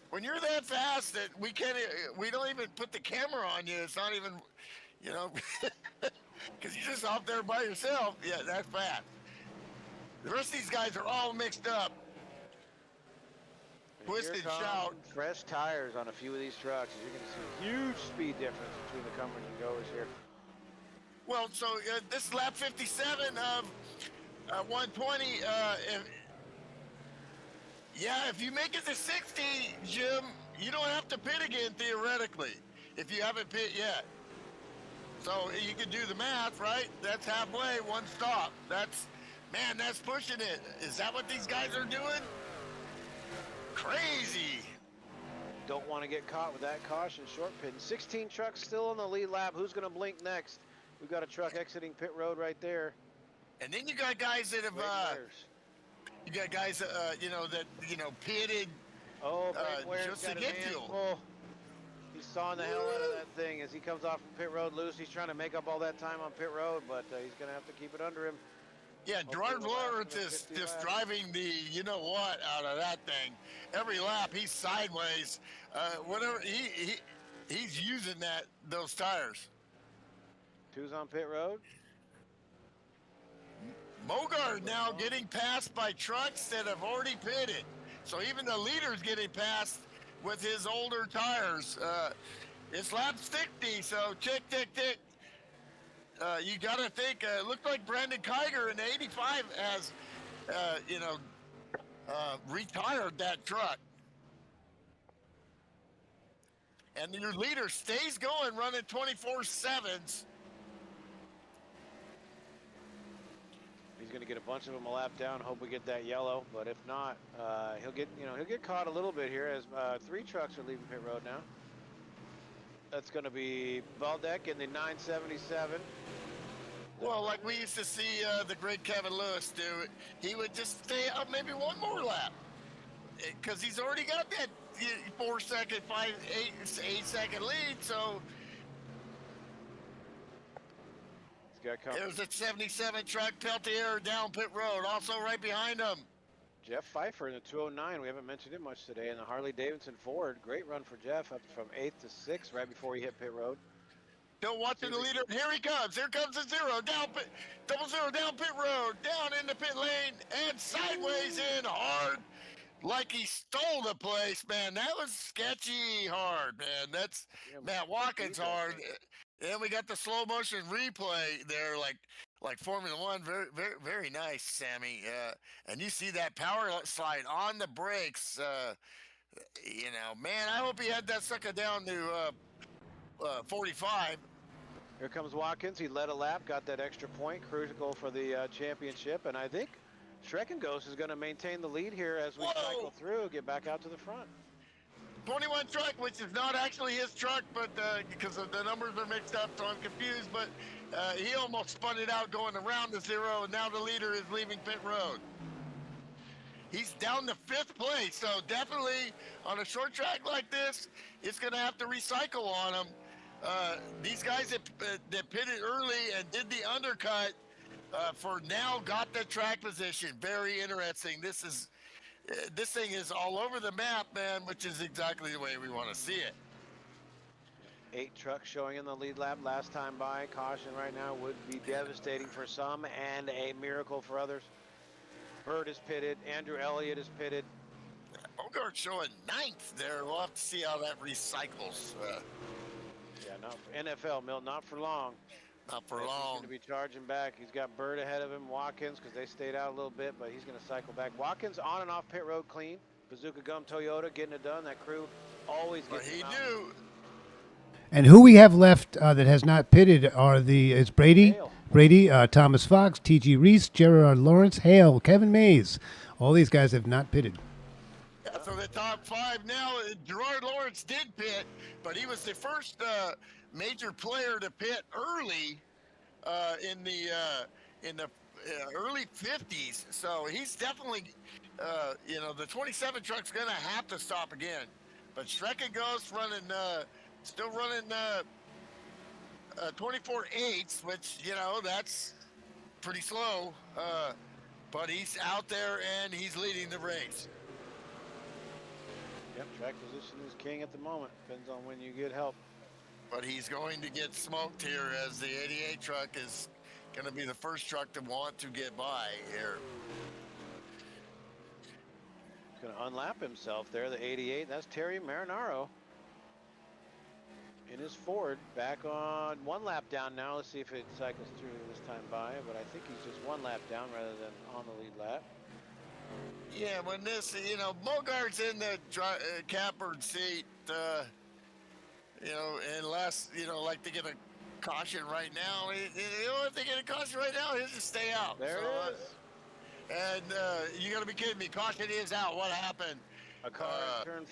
When you're that fast that we don't even put the camera on you. It's not even, because you're just off there by yourself. Yeah, that's fast. The rest of these guys are all mixed up. Twisted shout. Fresh tires on a few of these trucks. You're going to see a huge speed difference between the comers and goers here. Well, so this is lap 57 of 120. If you make it to 60, Jim, you don't have to pit again theoretically if you haven't pit yet. So you can do the math, right? That's halfway, one stop. That's pushing it. Is that what these guys are doing? Crazy. Don't want to get caught with that caution short pit. 16 trucks still on the lead lap. Who's going to blink next? We've got a truck exiting pit road right there. And then you got guys that have, pitted just to get fuel. He's sawing the hell out of that thing as he comes off from pit road loose. He's trying to make up all that time on pit road, but he's going to have to keep it under him. Yeah, Gerard Lawrence is just driving the you-know-what out of that thing. Every lap, he's sideways. Whatever, he's using those tires. Two's on pit road. Mogard now getting passed by trucks that have already pitted. So even the leader's getting passed with his older tires. It's lap 60, so tick, tick, tick. You got to think, it looked like Brandon Kiger in the 85 has, retired that truck. And your leader stays going, running 24/7s. He's going to get a bunch of them a lap down. Hope we get that yellow, but if not, he'll get caught a little bit here as 3 trucks are leaving pit road now. That's going to be Baldeck in the 977. Well, like we used to see the great Kevin Lewis do, he would just stay up maybe one more lap because he's already got that 4-second, 8-second lead. So there's a 77 truck, Peltier down pit road, also right behind him. Jeff Pfeiffer in the 209. We haven't mentioned him much today. In the Harley Davidson Ford, great run for Jeff, up from 8th to 6th right before he hit pit road. Still watching the leader. Here he comes. Here comes the 0 down pit, 00 down pit road, down in the pit lane and sideways in hard, like he stole the place. Man, that was sketchy hard. Man, that's Matt Watkins hard. And we got the slow motion replay there, like Formula One. Very, very, very nice, Sammy. And you see that power slide on the brakes. Man, I hope he had that sucker down to 45. Here comes Watkins. He led a lap, got that extra point, crucial for the championship. And I think Schreckenghost is going to maintain the lead here as we cycle through, get back out to the front. 21 truck, which is not actually his truck, but because the numbers are mixed up, so I'm confused. But he almost spun it out going around the 0, and now the leader is leaving pit road. He's down to 5th place, so definitely on a short track like this, it's going to have to recycle on him. These guys that pitted early and did the undercut for now got the track position. Very interesting. This thing is all over the map, man, which is exactly the way we want to see it. 8 trucks showing in the lead lap last time by. Caution right now would be devastating for some and a miracle for others. Bird is pitted. Andrew Elliott is pitted. Bogart showing 9th there. We'll have to see how that recycles. Yeah, not for NFL, Milt, not for long. Not for He's long. going to be charging back. He's got Bird ahead of him, Watkins, because they stayed out a little bit, but he's going to cycle back. Watkins on and off pit road clean. Bazooka Gum Toyota getting it done. That crew always gets it. And who we have left that has not pitted are it's Brady, Hale. Brady, Thomas Fox, T.G. Reese, Gerard Lawrence, Hale, Kevin Mays. All these guys have not pitted. Yeah, so the top 5 now, Gerard Lawrence did pit, but he was the first major player to pit early in the early 50s. So he's definitely, the 27 truck's going to have to stop again. But Schreckenghost still running 24/8, which, that's pretty slow. But he's out there and he's leading the race. Yep, track position is king at the moment. Depends on when you get help. But he's going to get smoked here as the 88 truck is going to be the first truck to want to get by here. He's going to unlap himself there, the 88. That's Terry Marinaro in his Ford. Back on 1 lap down now. Let's see if it cycles through this time by. But I think he's just 1 lap down rather than on the lead lap. Yeah, when this, Bogart's in the catbird seat, unless, like they get a caution right now. If they get a caution right now, he'll just stay out. There it is. And you got to be kidding me. Caution is out. What happened? A car in turn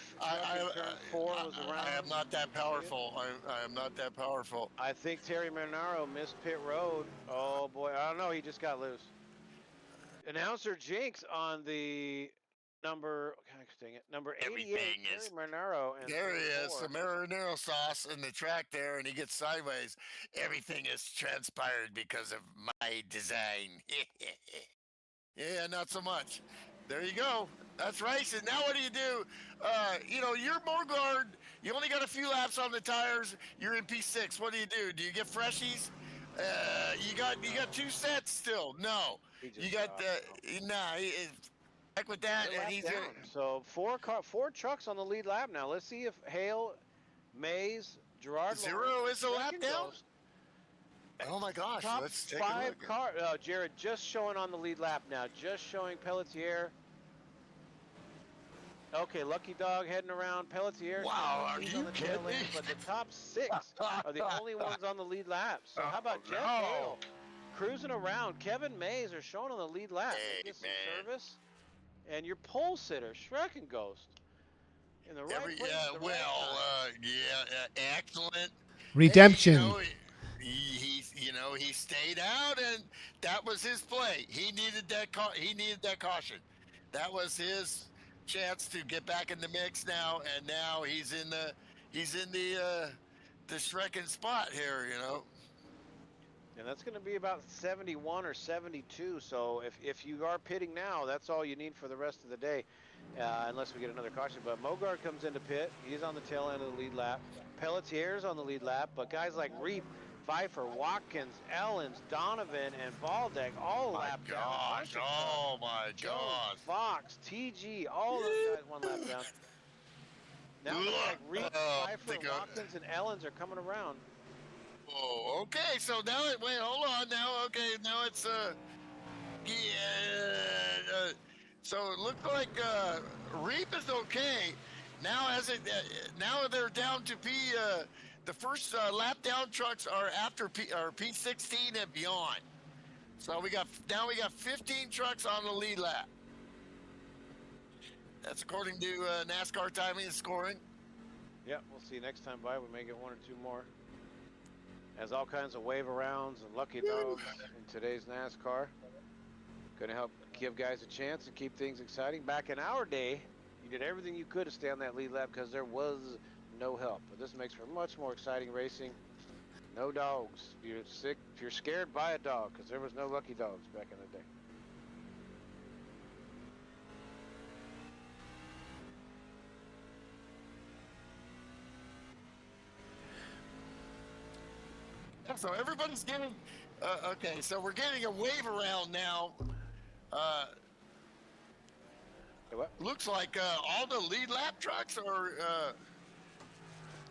4 was around. I am not that powerful. I am not that powerful. I think Terry Marinaro missed pit road. Oh, boy. I don't know. He just got loose. Announcer Jinx on the number 88, Terry Marinaro. And there he is, the Marinaro sauce in the track there, and he gets sideways. Everything is transpired because of my design. Yeah, not so much. There you go. That's racing. Now what do? You're Bogart. You only got a few laps on the tires. You're in P6. What do? Do you get freshies? You got 2 sets still. No. You got back with that, and he's down. So 4 trucks on the lead lap now. Let's see if Hale, Mays, Gerard 0 Lawrence, is a lap down. Oh my gosh! Top let's take 5 a look. car. Jared just showing on the lead lap now. Just showing Pelletier. Okay, Lucky Dog heading around. Pelletier. Wow, are he's you on the tail kidding me? end, but the top 6 are the only ones on the lead lap. So how about Jeff no. Hale cruising around? Kevin Mays are showing on the lead lap. Hey, Get some man. service. And your pole sitter, Schreckenghost, in the right place. Excellent. Redemption. Hey, he stayed out, and that was his play. He needed that caution. That was his chance to get back in the mix now, and now he's in the Schrecken spot here. And that's going to be about 71 or 72. So if you are pitting now, that's all you need for the rest of the day, unless we get another caution. But Mogart comes into pit. He's on the tail end of the lead lap. Pelletier's on the lead lap. But guys like Reap, Pfeiffer, Watkins, Ellens, Donovan, and Baldeck all lapped down. Oh my gosh. Fox, TG, all those guys 1 lap down. Now like Reap, Pfeiffer, Watkins, and Ellens are coming around. Oh, okay. So now hold on. Now, okay. Now it's so it looked like Reap is okay. Now now they're down to The first lap down trucks are after P16 and beyond. So we got 15 trucks on the lead lap. That's according to NASCAR timing and scoring. Yeah, we'll see next time by. We may get one or two more. Has all kinds of wave arounds and lucky dogs in today's NASCAR. Going to help give guys a chance and keep things exciting. Back in our day, you did everything you could to stay on that lead lap because there was no help. But this makes for much more exciting racing. No dogs. If you're sick, if you're scared, buy a dog because there was no lucky dogs back in the day. So everybody's getting, okay, so we're getting a wave around now. Looks like all the lead lap trucks are.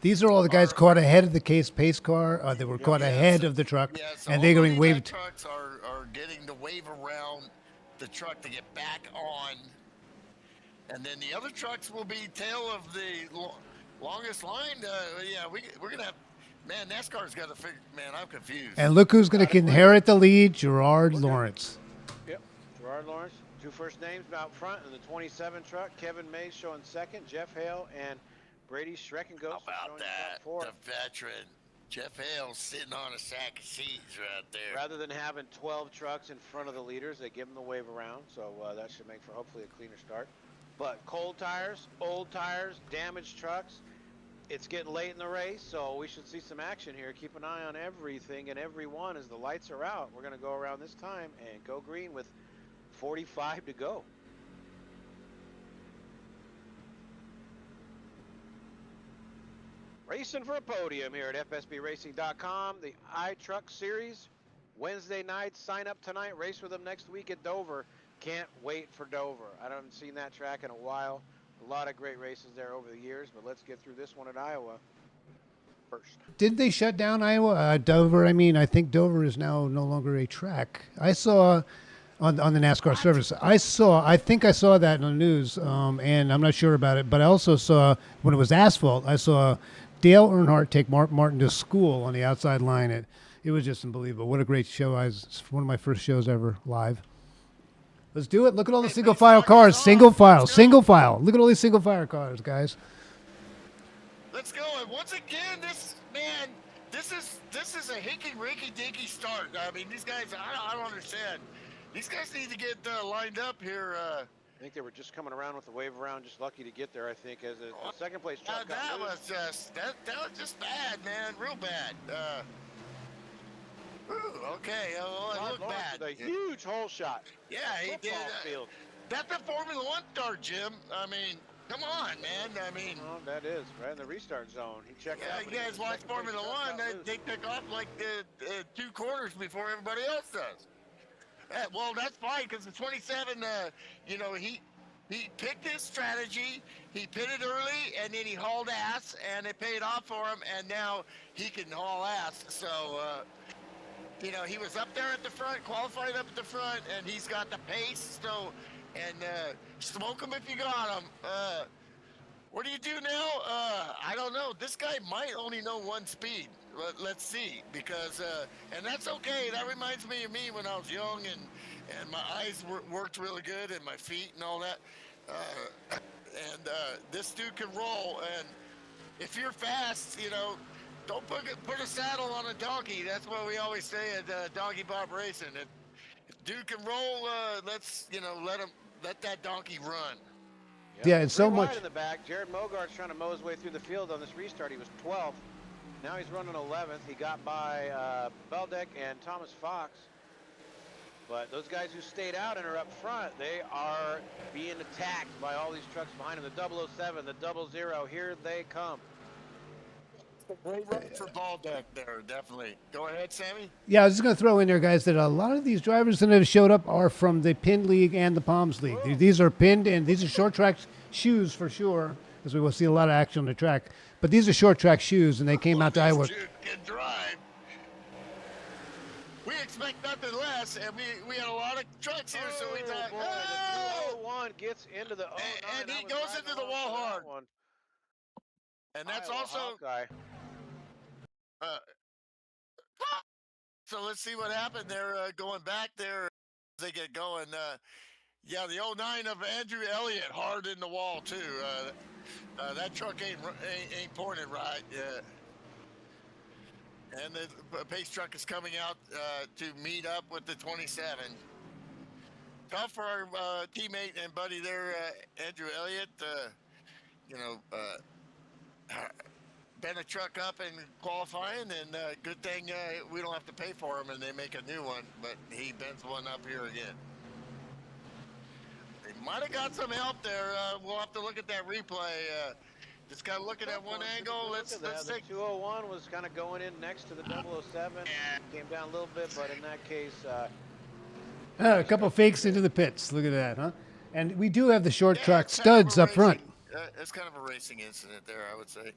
These are all the guys caught ahead of the pace car. They were caught ahead of the truck, so and they're all getting the lead lap waved. trucks are getting the wave around the truck to get back on. And then the other trucks will be tail of the longest line. Yeah, we're going to have. Man, NASCAR's got to figure. Man, I'm confused. And look who's going to inherit the lead, Gerard Lawrence. Yep, Gerard Lawrence. Two first names out front in the 27 truck. Kevin Mays showing second. Jeff Hale and Brady Schreckengost. How about that? The veteran. Jeff Hale sitting on a sack of seeds right there. Rather than having 12 trucks in front of the leaders, they give them the wave around. So that should make for hopefully a cleaner start. But cold tires, old tires, damaged trucks. It's getting late in the race, so we should see some action here. Keep an eye on everything and everyone as the lights are out. We're going to go around this time and go green with 45 to go. Racing for a podium here at FSBRacing.com. The iTruck Series, Wednesday night. Sign up tonight. Race with them next week at Dover. Can't wait for Dover. I haven't seen that track in a while. A lot of great races there over the years, but let's get through this one at Iowa first. Did they shut down Iowa? Dover, I think Dover is now no longer a track. I saw on the NASCAR service. I think I saw that in the news, and I'm not sure about it, but I also saw, when it was asphalt, I saw Dale Earnhardt take Mark Martin to school on the outside line. It was just unbelievable. What a great show. It's one of my first shows ever live. Let's do it. Look at all the single file cars. Single file. Look at all these single file cars, guys. Let's go. And once again, this is a hinky-rinky-dinky start. I mean, these guys, I don't understand. These guys need to get lined up here. I think they were just coming around with the wave around, just lucky to get there, I think, as the second place truck got that loose. that was just bad, man. Real bad. Okay, it looked bad. A huge hole shot. Yeah, he did. Field. That's a Formula One start, Jim. I mean, come on, man. I mean, that is right in the restart zone. He checked out. You guys watch Formula One. They pick off like the 2 quarters before everybody else does. Well, that's fine because the 27, he picked his strategy. He pitted early, and then he hauled ass, and it paid off for him. And now he can haul ass. So. He was up there at the front, qualified up at the front, and he's got the pace. So, and smoke him if you got him. What do you do now? I don't know. This guy might only know one speed. Let's see, because and that's okay. That reminds me of me when I was young, and my eyes worked really good, and my feet and all that. And this dude can roll, and if you're fast, don't put a saddle on a donkey. That's what we always say at Donkey Bob Racing. If dude can roll, let that donkey run. Yeah, and so much in the back. Jared Mogart's trying to mow his way through the field on this restart. He was 12th. Now he's running 11th. He got by Beldeck and Thomas Fox. But those guys who stayed out and are up front, they are being attacked by all these trucks behind them. The 007, the 00, here they come. Great run for Baldeck there, definitely. Go ahead, Sammy. Yeah, I was just going to throw in there, guys, that a lot of these drivers that have showed up are from the Pinned League and the Palms League. Whoa. These are pinned, and these are short track shoes for sure, because we will see a lot of action on the track. But these are short track shoes, and they came out to Iowa. Can drive. We expect nothing less, and we had a lot of trucks here, so we thought, the 201 gets into the 09. And he goes into the wall hard. One. And that's Iowa also Hawkeye. Uh, so let's see what happened there. Going back there, as they get going. Yeah, the '09 of Andrew Elliott hard in the wall too. That truck ain't pointed right. And the pace truck is coming out to meet up with the 27. Tough for our teammate and buddy there, Andrew Elliott. You know, been a truck up in qualifying, and good thing we don't have to pay for him, and they make a new one. But he bends one up here again. They might have got some help there. We'll have to look at that replay. Just kind of looking at one angle. Let's the take. 201 was kind of going in next to the 007. Came down a little bit, but in that case, A couple fakes into the pits. Look at that, huh? And we do have the short Yeah, track it's kind of a studs up front. It's kind of a racing incident there, I would say.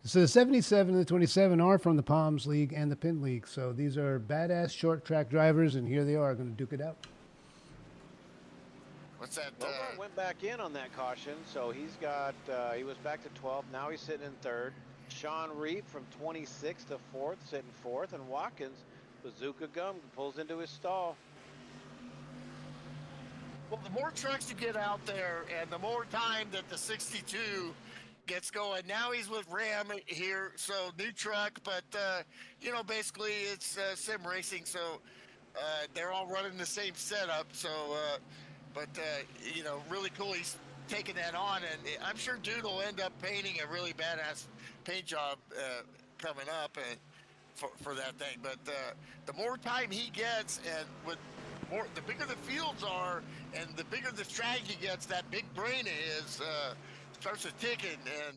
So the 77 and the 27 are from the Palms League and the Pin League. So these are badass short track drivers, and here they are going to duke it out. What's that? Bogart went back in on that caution, so he's got, he was back to 12. Now he's sitting in third. Sean Reap from 26 to fourth, sitting fourth. And Watkins, Bazooka Gum, pulls into his stall. Well, the more trucks you get out there and the more time that the 62 gets going. Now he's with Ram here, so new truck, but, you know, basically it's sim racing, so they're all running the same setup. So, you know, really cool he's taking that on, and I'm sure Dude will end up painting a really badass paint job coming up and for that thing. But the more time he gets, and with more, the bigger the fields are, and the bigger the strategy gets, that big brain is starts to ticking. And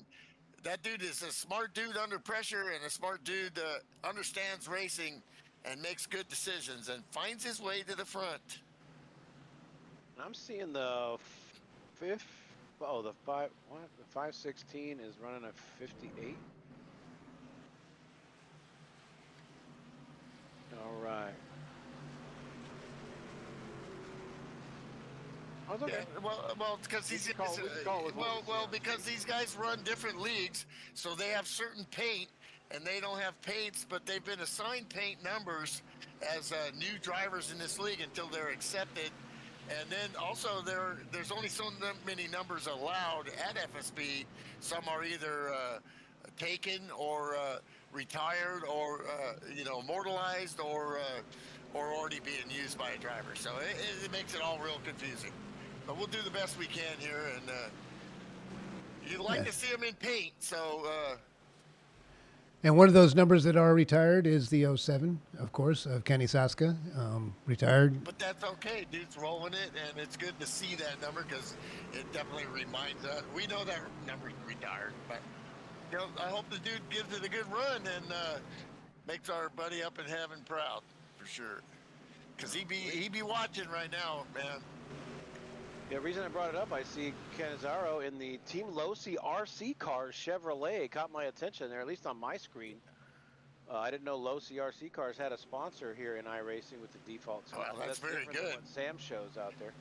that dude is a smart dude under pressure, and a smart dude understands racing and makes good decisions and finds his way to the front. I'm seeing the the 516 is running a 58. All right. Oh, okay. Yeah, well, because because these guys run different leagues, so they have certain paint, and they don't have paints, but they've been assigned paint numbers as new drivers in this league until they're accepted. And then also there's only so many numbers allowed at FSB. Some are either taken or retired, or you know, immortalized, or already being used by a driver. So it makes it all real confusing. But we'll do the best we can here, and you'd like to see them in paint. So. And one of those numbers that are retired is the 07, of course, of Kenny Saska, retired. But that's okay. Dude's rolling it, and it's good to see that number because it definitely reminds us. We know that number's retired, but you know, I hope the dude gives it a good run and makes our buddy up in heaven proud, for sure. Because he be watching right now, man. Yeah, the reason I brought it up, I see Canizaro in the Team Losi RC cars Chevrolet. Caught my attention there, at least on my screen. I didn't know Losi RC cars had a sponsor here in iRacing with the default. So well, that's very good. What Sam shows out there.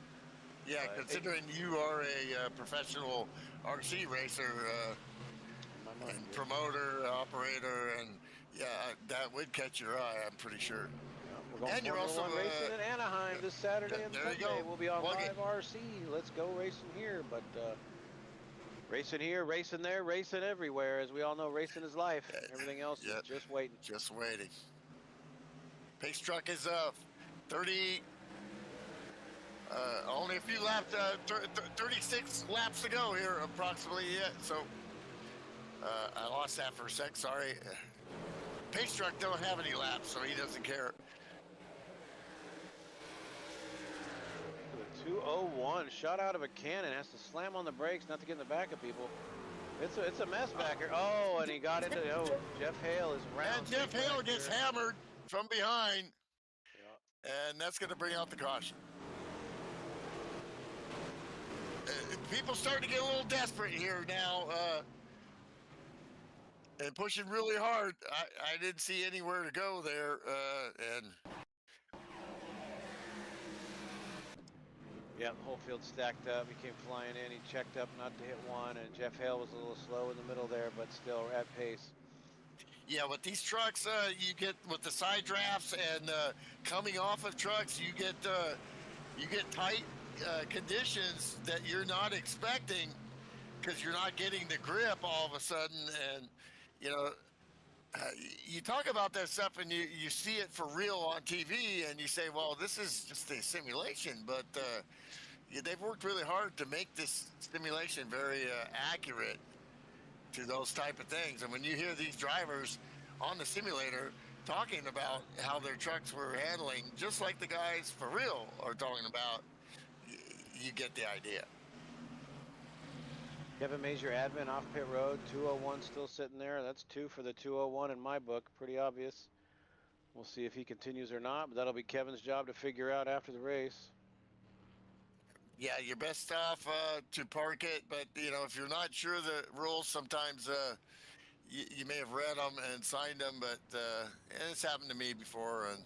Yeah, considering you are a professional RC racer and promoter, operator, and yeah, that would catch your eye, I'm pretty sure. We're going and you're also racing in Anaheim this Saturday and Sunday. We'll be on live RC. Let's go racing here, but racing here, racing there, racing everywhere. As we all know, racing is life. Everything else is just waiting. Just waiting. Pace truck is 30. Only a few laps, 36 laps to go here, approximately. Yeah, so I lost that for a sec. Sorry. Pace truck don't have any laps, so he doesn't care. 201 shot out of a cannon, has to slam on the brakes not to get in the back of people. It's a mess back here. Oh, and he got into Jeff Hale is round. And Jeff Hale gets hammered from behind, and that's going to bring out the caution. People starting to get a little desperate here now, and pushing really hard. I didn't see anywhere to go there, and. Yeah, the whole field stacked up. He came flying in. He checked up not to hit one, and Jeff Hale was a little slow in the middle there, but still at pace. Yeah, with these trucks, you get with the side drafts and coming off of trucks, you get tight conditions that you're not expecting because you're not getting the grip all of a sudden. And you know, uh, you talk about that stuff and you see it for real on TV, and you say, well, this is just a simulation, but they've worked really hard to make this simulation very accurate to those type of things. And when you hear these drivers on the simulator talking about how their trucks were handling, just like the guys for real are talking about, you get the idea. Kevin Major, admin off pit road, 201 still sitting there. That's 2 for the 201 in my book. Pretty obvious. We'll see if he continues or not, but that'll be Kevin's job to figure out after the race. Yeah, you're best off to park it, but if you're not sure the rules, sometimes you may have read them and signed them, but and it's happened to me before, and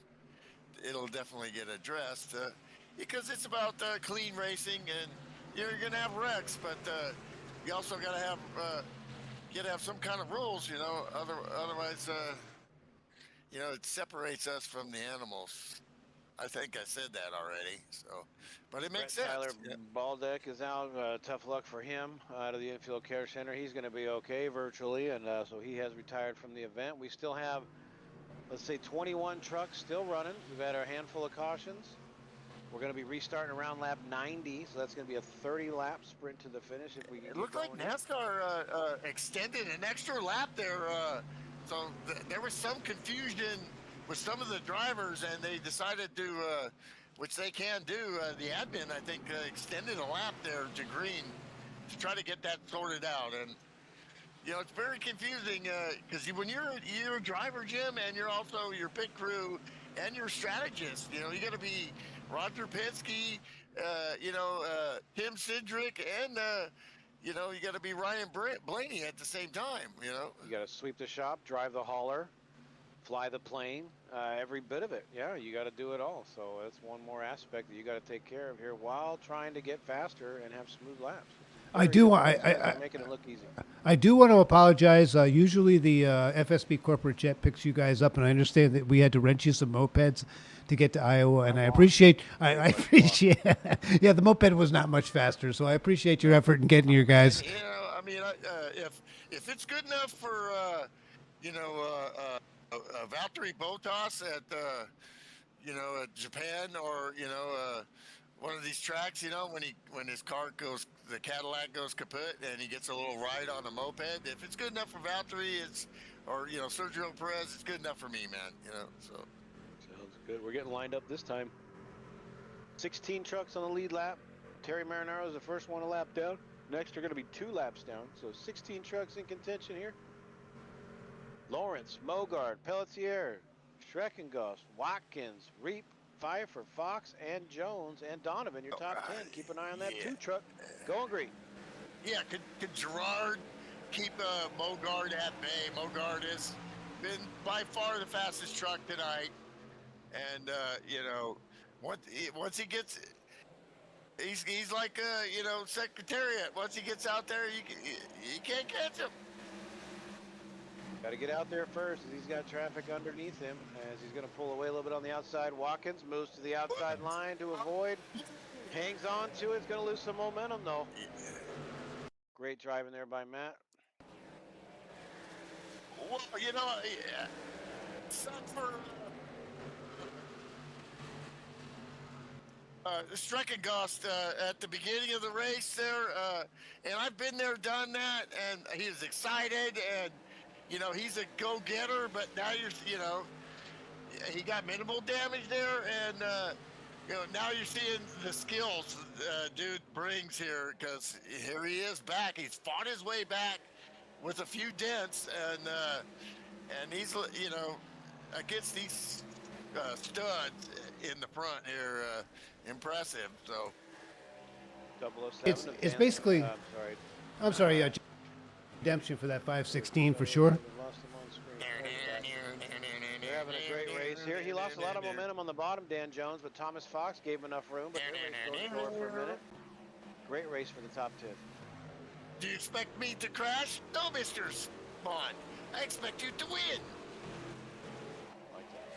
it'll definitely get addressed because it's about clean racing, and you're gonna have wrecks, but you also gotta have some kind of rules, otherwise, it separates us from the animals. I think I said that already, but it makes sense. Tyler Yeah. Baldeck is out. Tough luck for him out of the infield care center. He's going to be okay virtually, and so he has retired from the event. We still have, let's say, 21 trucks still running. We've had our handful of cautions. We're going to be restarting around lap 90, so that's going to be a 30-lap sprint to the finish if we can. It looked like NASCAR extended an extra lap there, so there was some confusion with some of the drivers, and they decided to, which they can do, the admin, I think, extended a lap there to green to try to get that sorted out. And, it's very confusing because when you're a driver, Jim, and you're also your pit crew and your strategist, you got to be Roger Penske, Tim Cindric, and, you got to be Ryan Blaney at the same time, You got to sweep the shop, drive the hauler, fly the plane, every bit of it. Yeah, you got to do it all. So that's one more aspect that you got to take care of here while trying to get faster and have smooth laps. Making it look easy. I do want to apologize. Usually the FSB corporate jet picks you guys up, and I understand that we had to rent you some mopeds to get to Iowa, and I appreciate. I appreciate. Yeah, the moped was not much faster, so I appreciate your effort in getting your guys. If it's good enough for Valtteri Bottas at at Japan, or one of these tracks, when his car goes, the Cadillac goes kaput and he gets a little ride on a moped. If it's good enough for Valtteri, or Sergio Perez, it's good enough for me, man. So sounds good. We're getting lined up this time. 16 trucks on the lead lap. Terry Marinaro is the first one a lap down. Next are going to be 2 laps down. So 16 trucks in contention here. Lawrence, Mogard, Pelletier, Schreckengoss, Watkins, Reap, Pfeiffer, Fox, and Jones, and Donovan, your top 10. Keep an eye on that 2 truck. Going green. Yeah, could Gerard keep Mogard at bay? Mogard has been by far the fastest truck tonight. And, once he gets, he's like, Secretariat. Once he gets out there, you can't catch him. Got to get out there first as he's got traffic underneath him as he's going to pull away a little bit on the outside. Watkins moves to the outside line to avoid. Hangs on to it. It's going to lose some momentum, though. Great driving there by Matt. Well, sucks for Streckengost at the beginning of the race there, and I've been there, done that, and he was excited, and he's a go-getter, but now he got minimal damage there, and now you're seeing the skills dude brings here, because here he is back. He's fought his way back with a few dents, and he's against these studs in the front here, impressive. So 007. It's basically. I'm sorry. Redemption for that 516 for sure. They're having a great race here. He lost a lot of momentum on the bottom, Dan Jones, but Thomas Fox gave him enough room. But their race goes for a minute. Great race for the top 10. Do you expect me to crash? No, Mr. Spawn. I expect you to win. Like that.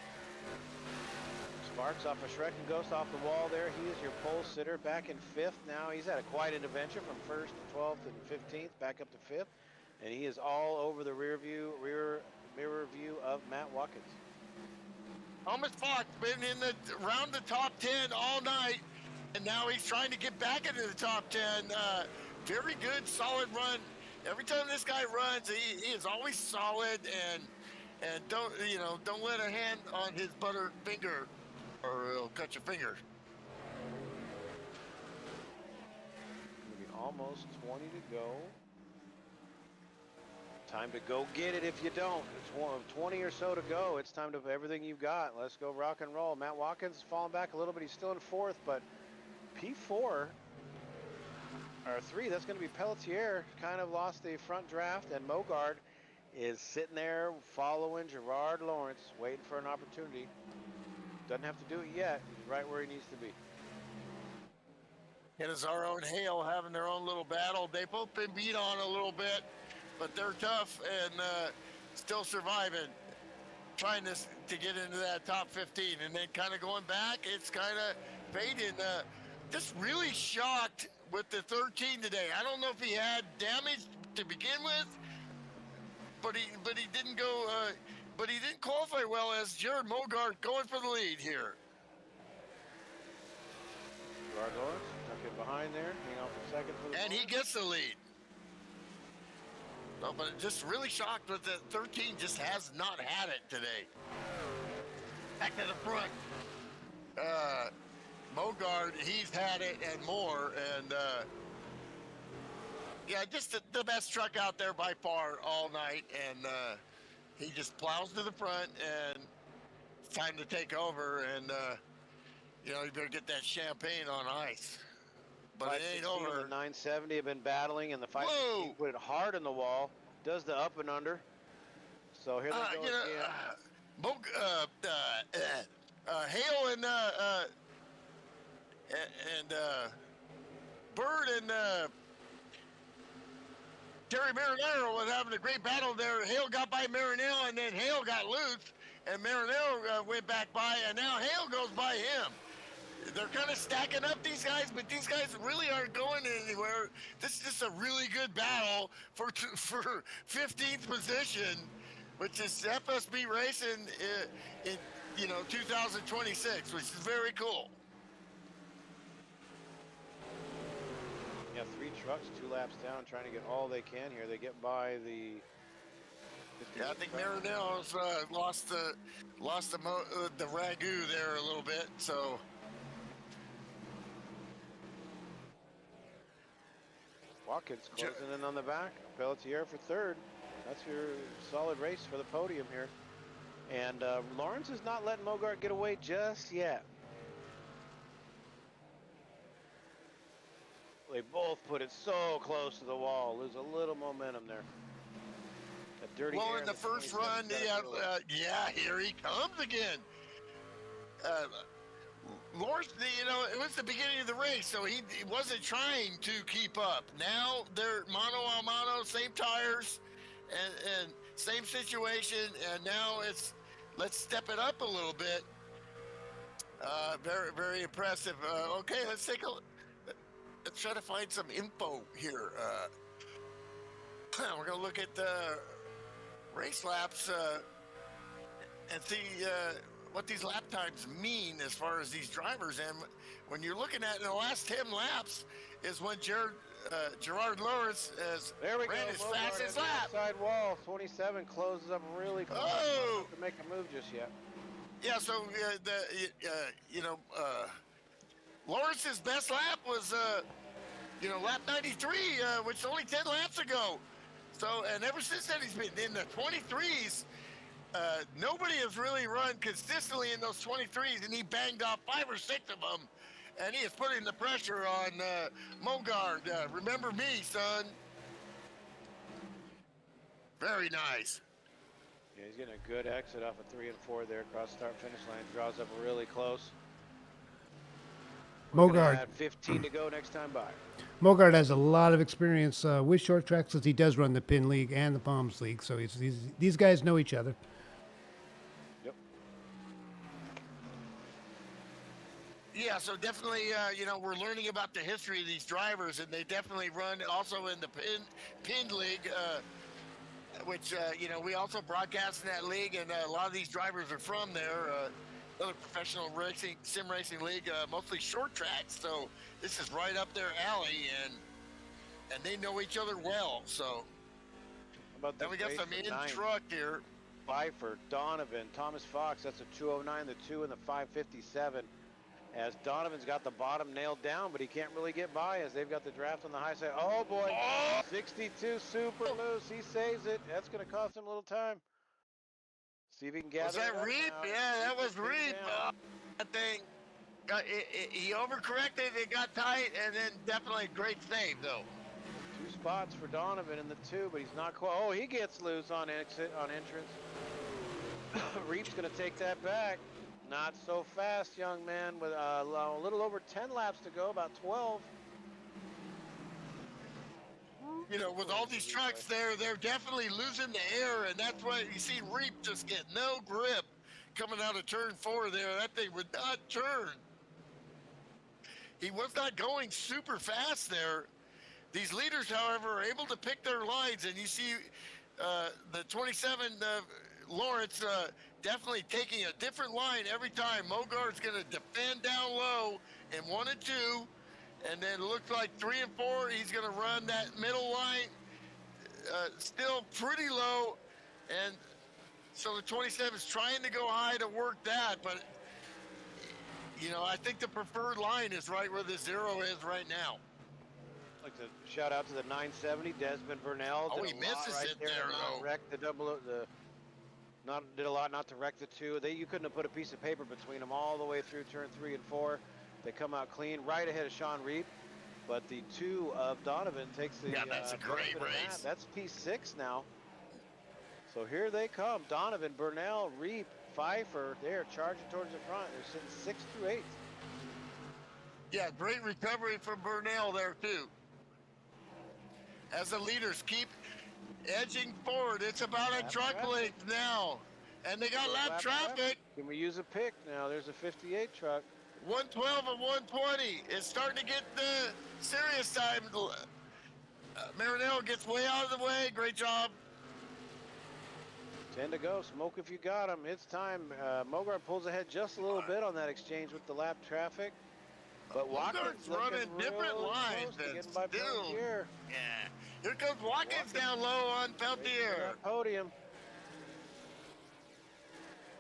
Sparks off a Shrek and Ghost off the wall there. He is your pole sitter back in 5th now. He's had a quiet intervention from 1st to 12th and 15th back up to 5th. And he is all over the rear mirror view of Matt Watkins. Thomas Fox been in the around the top 10 all night, and now he's trying to get back into the top 10. Very good, solid run. Every time this guy runs, he is always solid, and don't let a hand on his butter finger, or it'll cut your finger. Maybe almost 20 to go. Time to go get it if you don't. It's 20 or so to go. It's time to put everything you've got. Let's go rock and roll. Matt Watkins is falling back a little bit. He's still in 4th, but P4, or 3, that's going to be Pelletier. Kind of lost the front draft, and Mogard is sitting there following Gerard Lawrence, waiting for an opportunity. Doesn't have to do it yet. He's right where he needs to be. It is our own Hale having their own little battle. They've both been beat on a little bit, but they're tough and still surviving, trying to get into that top 15, and then kind of going back. It's kind of fading. Just really shocked with the 13 today. I don't know if he had damage to begin with, but he didn't go. But he didn't qualify well as Jared Mogart going for the lead here. Gerard Lawrence tuck in behind there, hang on for 2nd for the And he gets the lead. No, but just really shocked with the 13 just has not had it today. Back to the front. Mogard, he's had it and more, and yeah, just the best truck out there by far all night, and he just plows to the front, and it's time to take over, and you better get that champagne on ice. But it ain't over. The 970 have been battling, and the 516 put it hard in the wall. Does the up and under. So here they go again. Hale and Bird and Terry Marinero was having a great battle there. Hale got by Marinero, and then Hale got loose, and Marinero went back by, and now Hale goes by him. They're kind of stacking up, these guys, but these guys really aren't going anywhere. This is just a really good battle for 15th position, which is FSB racing in 2026, which is very cool. Yeah, 3 trucks, 2 laps down, trying to get all they can here. They get by the. Yeah, I think Marinero's lost the ragu there a little bit, so. Watkins closing in on the back. Pelletier for 3rd. That's your solid race for the podium here. And Lawrence is not letting Mogart get away just yet. They both put it so close to the wall. Lose a little momentum there. A dirty well, air in the first run, here he comes again. Lawrence, it was the beginning of the race, so he wasn't trying to keep up. Now they're mano a mano, same tires, and same situation, and now it's let's step it up a little bit. Very, very impressive. Okay, let's try to find some info here. We're gonna look at the race laps and see what these lap times mean as far as these drivers. And when you're looking at in the last 10 laps is when Gerard Lawrence ran his fastest lap. Side wall, 27 closes up really close. Oh! Not to make a move just yet. Yeah, so Lawrence's best lap was lap 93, which is only 10 laps ago. So, and ever since then he's been in the 23s. Nobody has really run consistently in those 23s, and he banged off 5 or 6 of them, and he is putting the pressure on Mogard. Remember me, son. Very nice. Yeah, he's getting a good exit off of 3 and 4 there across start finish line. Draws up really close. We're going to Mogard. add 15 to go next time by. Mogard has a lot of experience with short tracks as he does run the Pin League and the Palms League, so these guys know each other. Yep. Yeah, so definitely, you know, we're learning about the history of these drivers, and they definitely run also in the Pin League, which, you know, we also broadcast in that league, and a lot of these drivers are from there. Another professional racing, sim racing league, mostly short tracks, so this is right up their alley, and they know each other well, so. How about Then we got race some for in 9? truck here. Pfeiffer, Donovan, Thomas Fox, that's a 209, the 2 and the 557. As Donovan's got the bottom nailed down, but he can't really get by as they've got the draft on the high side. Oh boy, 62 super loose. He saves it. That's going to cost him a little time. See if he can gather. Was that Reap? Yeah, that was Reap. That thing. He overcorrected, it got tight, and then definitely a great save, though. 2 spots for Donovan in the 2, but he's not quite. Oh, he gets loose on exit, on entrance. Reap's going to take that back. Not so fast, young man, with a little over 10 laps to go, about 12. You know, with all these trucks there, they're definitely losing the air, and that's why you see Reap just get no grip coming out of turn 4 there. That thing would not turn. He was not going super fast there. These leaders, however, are able to pick their lines, and you see the 27 Lawrence definitely taking a different line every time. Mogard's going to defend down low in 1 and 2, and then it looks like 3 and 4, he's going to run that middle line still pretty low, and so the 27 is trying to go high to work that, but you know, I think the preferred line is right where the 0 is right now. I'd like to shout out to the 970, Desmond Burnell. Oh, he misses right it there, though. Wrecked the did a lot not to wreck the 2. You couldn't have put a piece of paper between them all the way through turn 3 and 4. They come out clean, right ahead of Sean Reap. But the 2 of Donovan takes the that's a great race. That's P6 now. So here they come. Donovan, Burnell, Reap, Pfeiffer. They're charging towards the front. They're sitting 6th through 8th. Yeah, great recovery from Burnell there, too. As the leaders keep edging forward, it's about a truck length now. And they got lap traffic. Can we use a pick now? There's a 58 truck. 112 and 120. It's starting to get the serious time. Marinello gets way out of the way. Great job. 10 to go. Smoke if you got him. It's time. Mogard pulls ahead just a little bit on that exchange with the lap traffic. But Watkins running different lines and still. Yeah. Here comes Watkins down low on Peltier. Podium.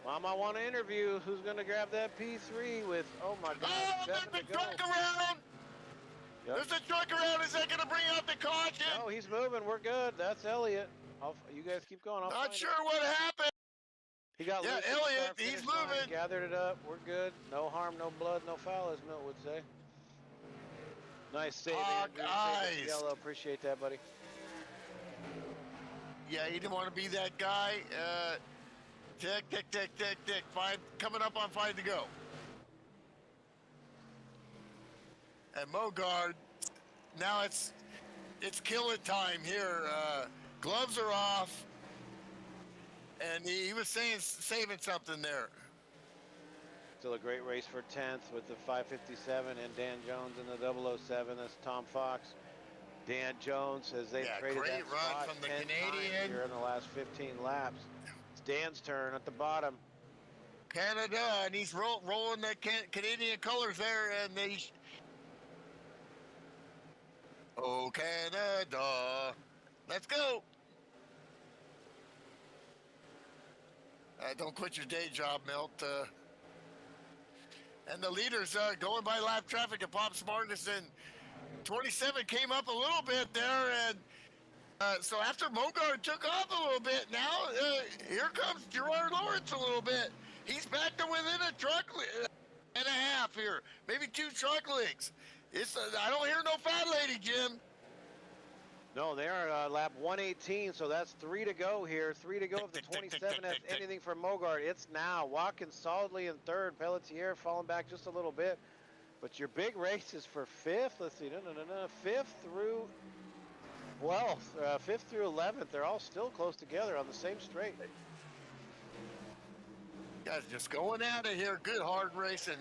Mom, I want to interview. Who's going to grab that P3 with, oh my God, oh, there's a truck around. Yep. There's a truck around. Is that going to bring out the caution? No, he's moving. We're good. That's Elliott. You guys keep going. Not sure what happened. He got loose. Elliott, he's moving. Gathered it up. We're good. No harm, no blood, no foul, as Milt would say. Nice save, Andrew. Yellow. Appreciate that, buddy. Yeah, he didn't want to be that guy. Tick. 5 coming up on 5 to go. And Mogard, now it's killing time here. Gloves are off, and he was saving something there. Still a great race for 10th with the 557 and Dan Jones in the 007. That's Tom Fox. Dan Jones, as they traded great that run spot from the 10 Canadian here in the last 15 laps. It's Dan's turn at the bottom. Canada, and he's rolling the Canadian colors there, and they. Oh, Canada. Let's go. Don't quit your day job, Milt. And the leaders going by lap traffic and Pop Smartness, and 27 came up a little bit there, and so after Mogard took off a little bit, now here comes Gerard Lawrence a little bit. He's back to within a truck and a half here, maybe 2 truck lengths. I don't hear no fat lady, Jim. No, they are lap 118, so that's 3 to go here. 3 to go. If the 27 has anything for Mogard, it's now. Watkins solidly in 3rd. Pelletier falling back just a little bit. But your big race is for fifth. Let's see, no. Fifth through 12th, fifth through 11th. They're all still close together on the same straight. Guys, just going at it here. Good hard racing,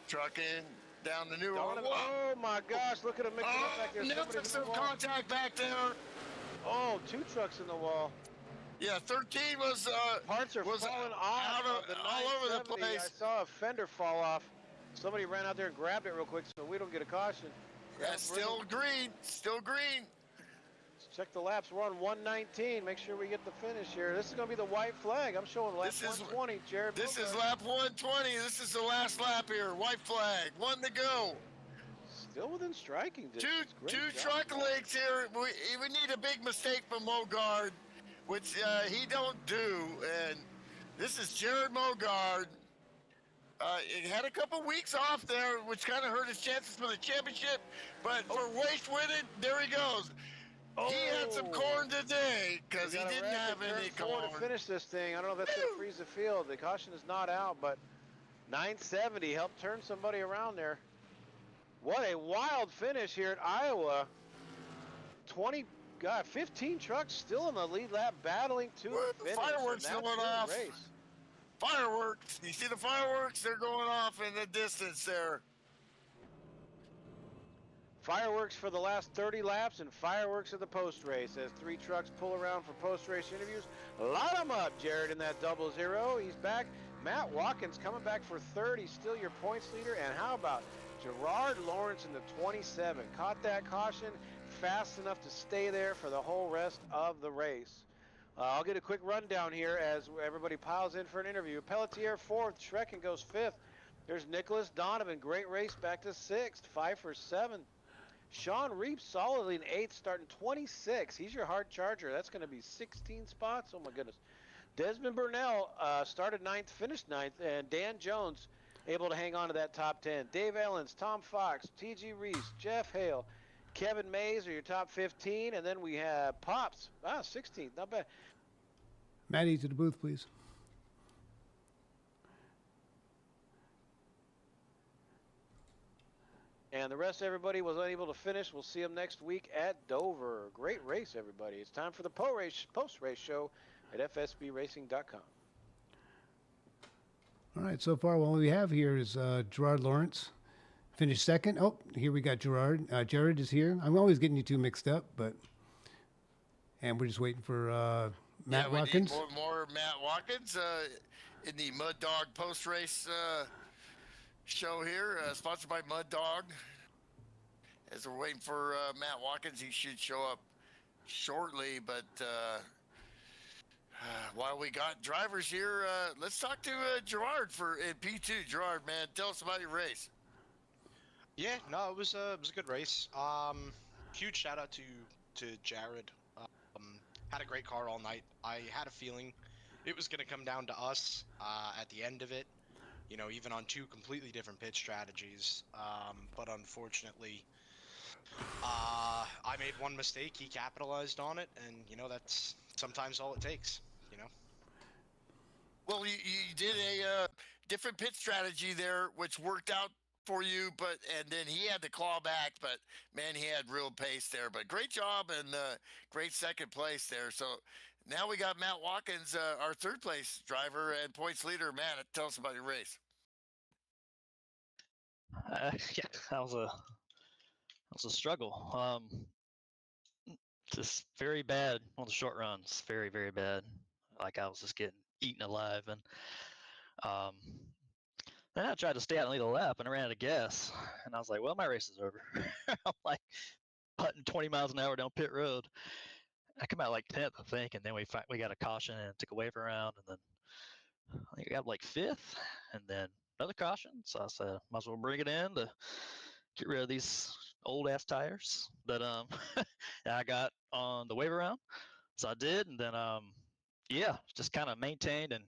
trucking down the new road. Oh my gosh, look at him mixing up back there. Now took some contact back there. Oh, 2 trucks in the wall. Yeah, 13 was parts are falling off of the all over the place. I saw a fender fall off. Somebody ran out there and grabbed it real quick, so we don't get a caution. Yeah, still green, still green. Let's check the laps. We're on 119. Make sure we get the finish here. This is going to be the white flag. I'm showing lap 120, Jared. This is lap 120. This is the last lap here. White flag. 1 to go. Still within striking distance. Two truck links here. We need a big mistake from Mogard, which he don't do. And this is Jared Mogard. He had a couple weeks off there, which kind of hurt his chances for the championship. But for race winning, there he goes. He had some corn today because he didn't have any corn. To finish this thing, I don't know if that's going to freeze the field. The caution is not out, but 970 helped turn somebody around there. What a wild finish here at Iowa. 15 trucks still in the lead lap, battling to the finish. Fireworks going off. Race. Fireworks. You see the fireworks? They're going off in the distance there. Fireworks for the last 30 laps and fireworks at the post-race as 3 trucks pull around for post-race interviews. Line them up, Jared, in that 00. He's back. Matt Watkins coming back for third. He's still your points leader. And how about Gerard Lawrence in the 27? Caught that caution fast enough to stay there for the whole rest of the race. I'll get a quick rundown here as everybody piles in for an interview. Pelletier 4th, Schrecken goes 5th. There's Nicholas Donovan, great race, back to 6th, 5 for 7. Sean Reap solidly in 8th, starting 26. He's your hard charger. That's going to be 16 spots. Oh, my goodness. Desmond Burnell started 9th, finished 9th. And Dan Jones able to hang on to that top 10. Dave Ellens, Tom Fox, T.G. Reese, Jeff Hale, Kevin Mays are your top 15. And then we have Pops. 16th. Not bad. Maddie, to the booth, please. And the rest of everybody was unable to finish. We'll see them next week at Dover. Great race, everybody. It's time for the post-race show at fsbracing.com. All right, so far what we have here is Gerard Lawrence finished 2nd. Oh, here we got Gerard. Jared is here. I'm always getting you 2 mixed up, and we're just waiting for Matt Watkins. Need more Matt Watkins in the Mud Dog post-race show here, sponsored by Mud Dog. As we're waiting for Matt Watkins, he should show up shortly. But while we got drivers here, let's talk to Gerard in P2. Gerard, man, tell us about your race. Yeah, no, it was a good race. Huge shout out to Jared. Had a great car all night. I had a feeling it was going to come down to us at the end of it. You know, even on 2 completely different pit strategies. But unfortunately, I made one mistake. He capitalized on it, and you know that's sometimes all it takes. You know. Well, you did a different pit strategy there, which worked out for you, and then he had to claw back, but man, he had real pace there. But great job and great 2nd place there. So now we got Matt Watkins, our 3rd place driver and points leader. Matt, tell us about your race. Yeah, that was a struggle. Just very bad on the short runs. Very, very bad. Like I was just getting eaten alive, and then I tried to stay out and lead a lap, and I ran out of gas. And I was like, well, my race is over. I'm like putting 20 miles an hour down pit road. I come out like 10th, I think, and then we got a caution and took a wave around, and then I think I got like 5th, and then another caution. So I said, might as well bring it in to get rid of these old ass tires. But I got on the wave around, so I did, and then yeah, just kind of maintained and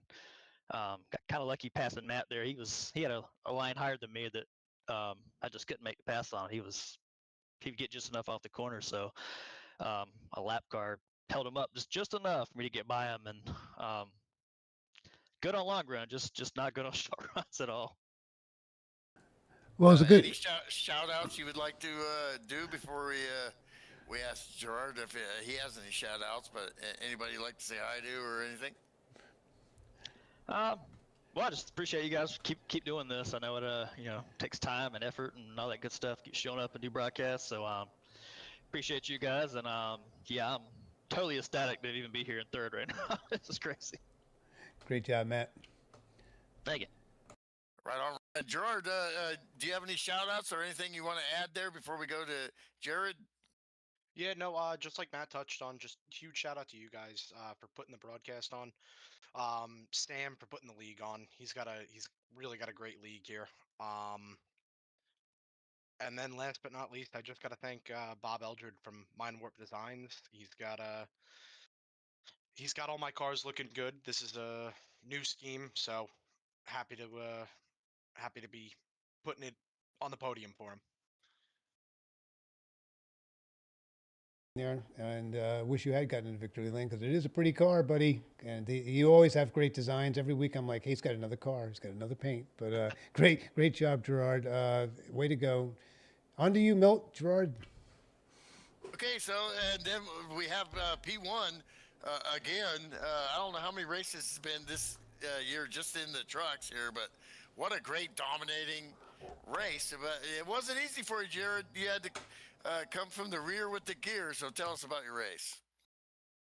got kind of lucky passing Matt there. He had a line higher than me that I just couldn't make the pass on. He'd get just enough off the corner, so a lap car held him up just enough for me to get by him, and good on long run, just not good on short runs at all. Well, it's a good. Any shout outs you would like to do before we ask Gerard if he has any shout outs, but anybody you'd like to say hi to or anything? Well, I just appreciate you guys keep doing this. I know it takes time and effort and all that good stuff. Keep showing up and do broadcasts. So appreciate you guys, and yeah, I'm totally ecstatic to even be here in third right now. This is crazy. Great job, Matt. Thank you. Right on. Gerard, do you have any shout outs or anything you want to add there before we go to Jared? Yeah, no, just like Matt touched on, just huge shout out to you guys for putting the broadcast on. Sam for putting the league on. He's really got a great league here. And then last but not least, I just got to thank Bob Eldred from Mind Warp Designs. He's got all my cars looking good. This is a new scheme, so happy to be putting it on the podium for him. There, and wish you had gotten into Victory Lane because it is a pretty car, buddy. And you always have great designs. Every week I'm like, hey, he's got another car, he's got another paint. But great job, Gerard. Way to go. On to you, Milt, Gerard. Okay, so and then we have P1 again. I don't know how many races it's been this year just in the trucks here, but what a great dominating race. But it wasn't easy for you, Jared. You had to come from the rear with the gear. So tell us about your race.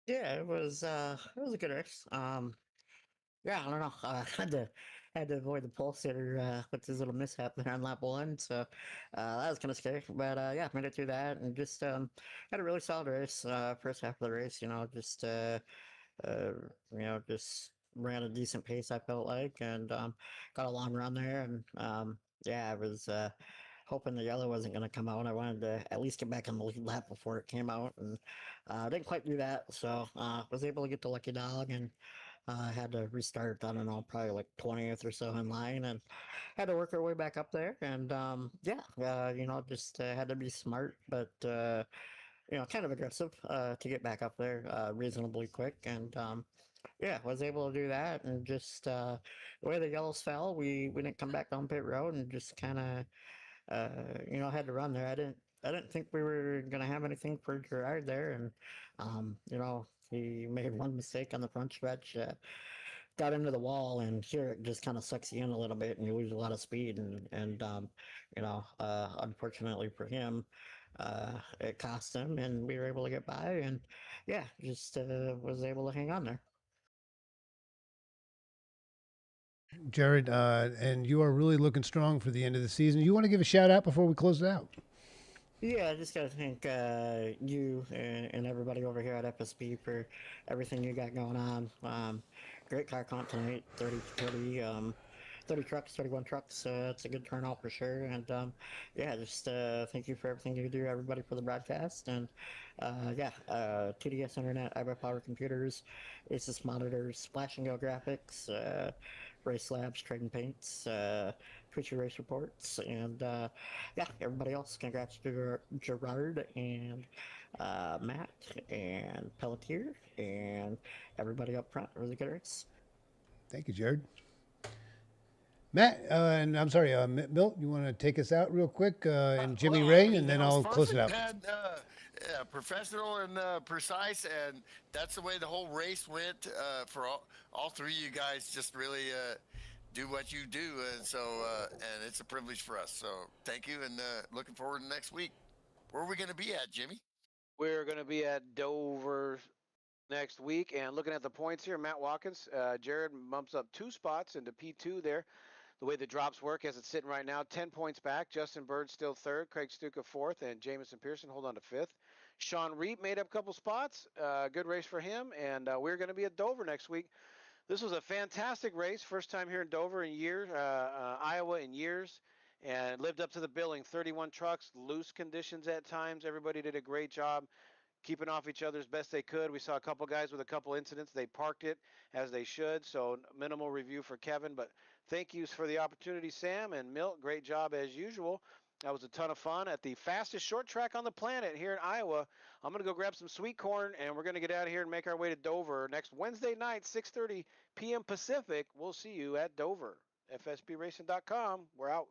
Yeah, it was a good race. Yeah, I don't know. Had to avoid the pulse hitter with his little mishap there on lap one, so that was kind of scary. But yeah, made it through that and just had a really solid race. First half of the race, just ran a decent pace. I felt like, and got a long run there, and yeah, I was hoping the yellow wasn't going to come out. I wanted to at least get back on the lead lap before it came out, and didn't quite do that. So was able to get the lucky dog, and had to restart. I don't know, probably like 20th or so in line, and had to work our way back up there. And yeah, just had to be smart, but kind of aggressive to get back up there reasonably quick. And yeah, was able to do that. And just the way the yellows fell, we didn't come back down pit road and just kind of had to run there. I didn't think we were gonna have anything for Gerard there, and he made one mistake on the front stretch, got into the wall, and here it just kind of sucks you in a little bit, and you lose a lot of speed, and unfortunately for him, it cost him, and we were able to get by, and yeah, just was able to hang on there. Jared, and you are really looking strong for the end of the season. You want to give a shout out before we close it out? Yeah, I just gotta thank you and everybody over here at FSB for everything you got going on. Great car count tonight, 30 trucks, 31 trucks. It's a good turnout for sure. And yeah, just thank you for everything you do, everybody, for the broadcast. And yeah, TDS Internet, iBuy Power Computers, Asus Monitors, Splash and Go Graphics, Race Labs, Trading Paints, Twitchy Race Reports, and yeah, everybody else. Congrats to Gerard and Matt and Pelletier and everybody up front. Really good race. Thank you, Jared. Matt, and I'm sorry, Milt, you want to take us out real quick, and Jimmy Ray, and then I'll close it out. Professional and precise, and that's the way the whole race went for all three of you guys. Just really do what you do, and so and it's a privilege for us. So thank you, and looking forward to next week. Where are we going to be at, Jimmy? We're going to be at Dover next week, and looking at the points here, Matt Watkins, Jared bumps up 2 spots into P2 there. The way the drops work as it's sitting right now, 10 points back. Justin Bird still 3rd, Craig Stuka 4th, and Jamison Pearson hold on to 5th. Sean Reap made up a couple spots. Good race for him, and we're going to be at Dover next week. This was a fantastic race. First time here in Dover in years, Iowa in years, and lived up to the billing. 31 trucks, loose conditions at times. Everybody did a great job keeping off each other as best they could. We saw a couple guys with a couple incidents. They parked it as they should, so minimal review for Kevin. But thank yous for the opportunity, Sam and Milt. Great job as usual. That was a ton of fun at the fastest short track on the planet here in Iowa. I'm going to go grab some sweet corn, and we're going to get out of here and make our way to Dover next Wednesday night, 6:30 p.m. Pacific. We'll see you at Dover. FSBRacing.com. We're out.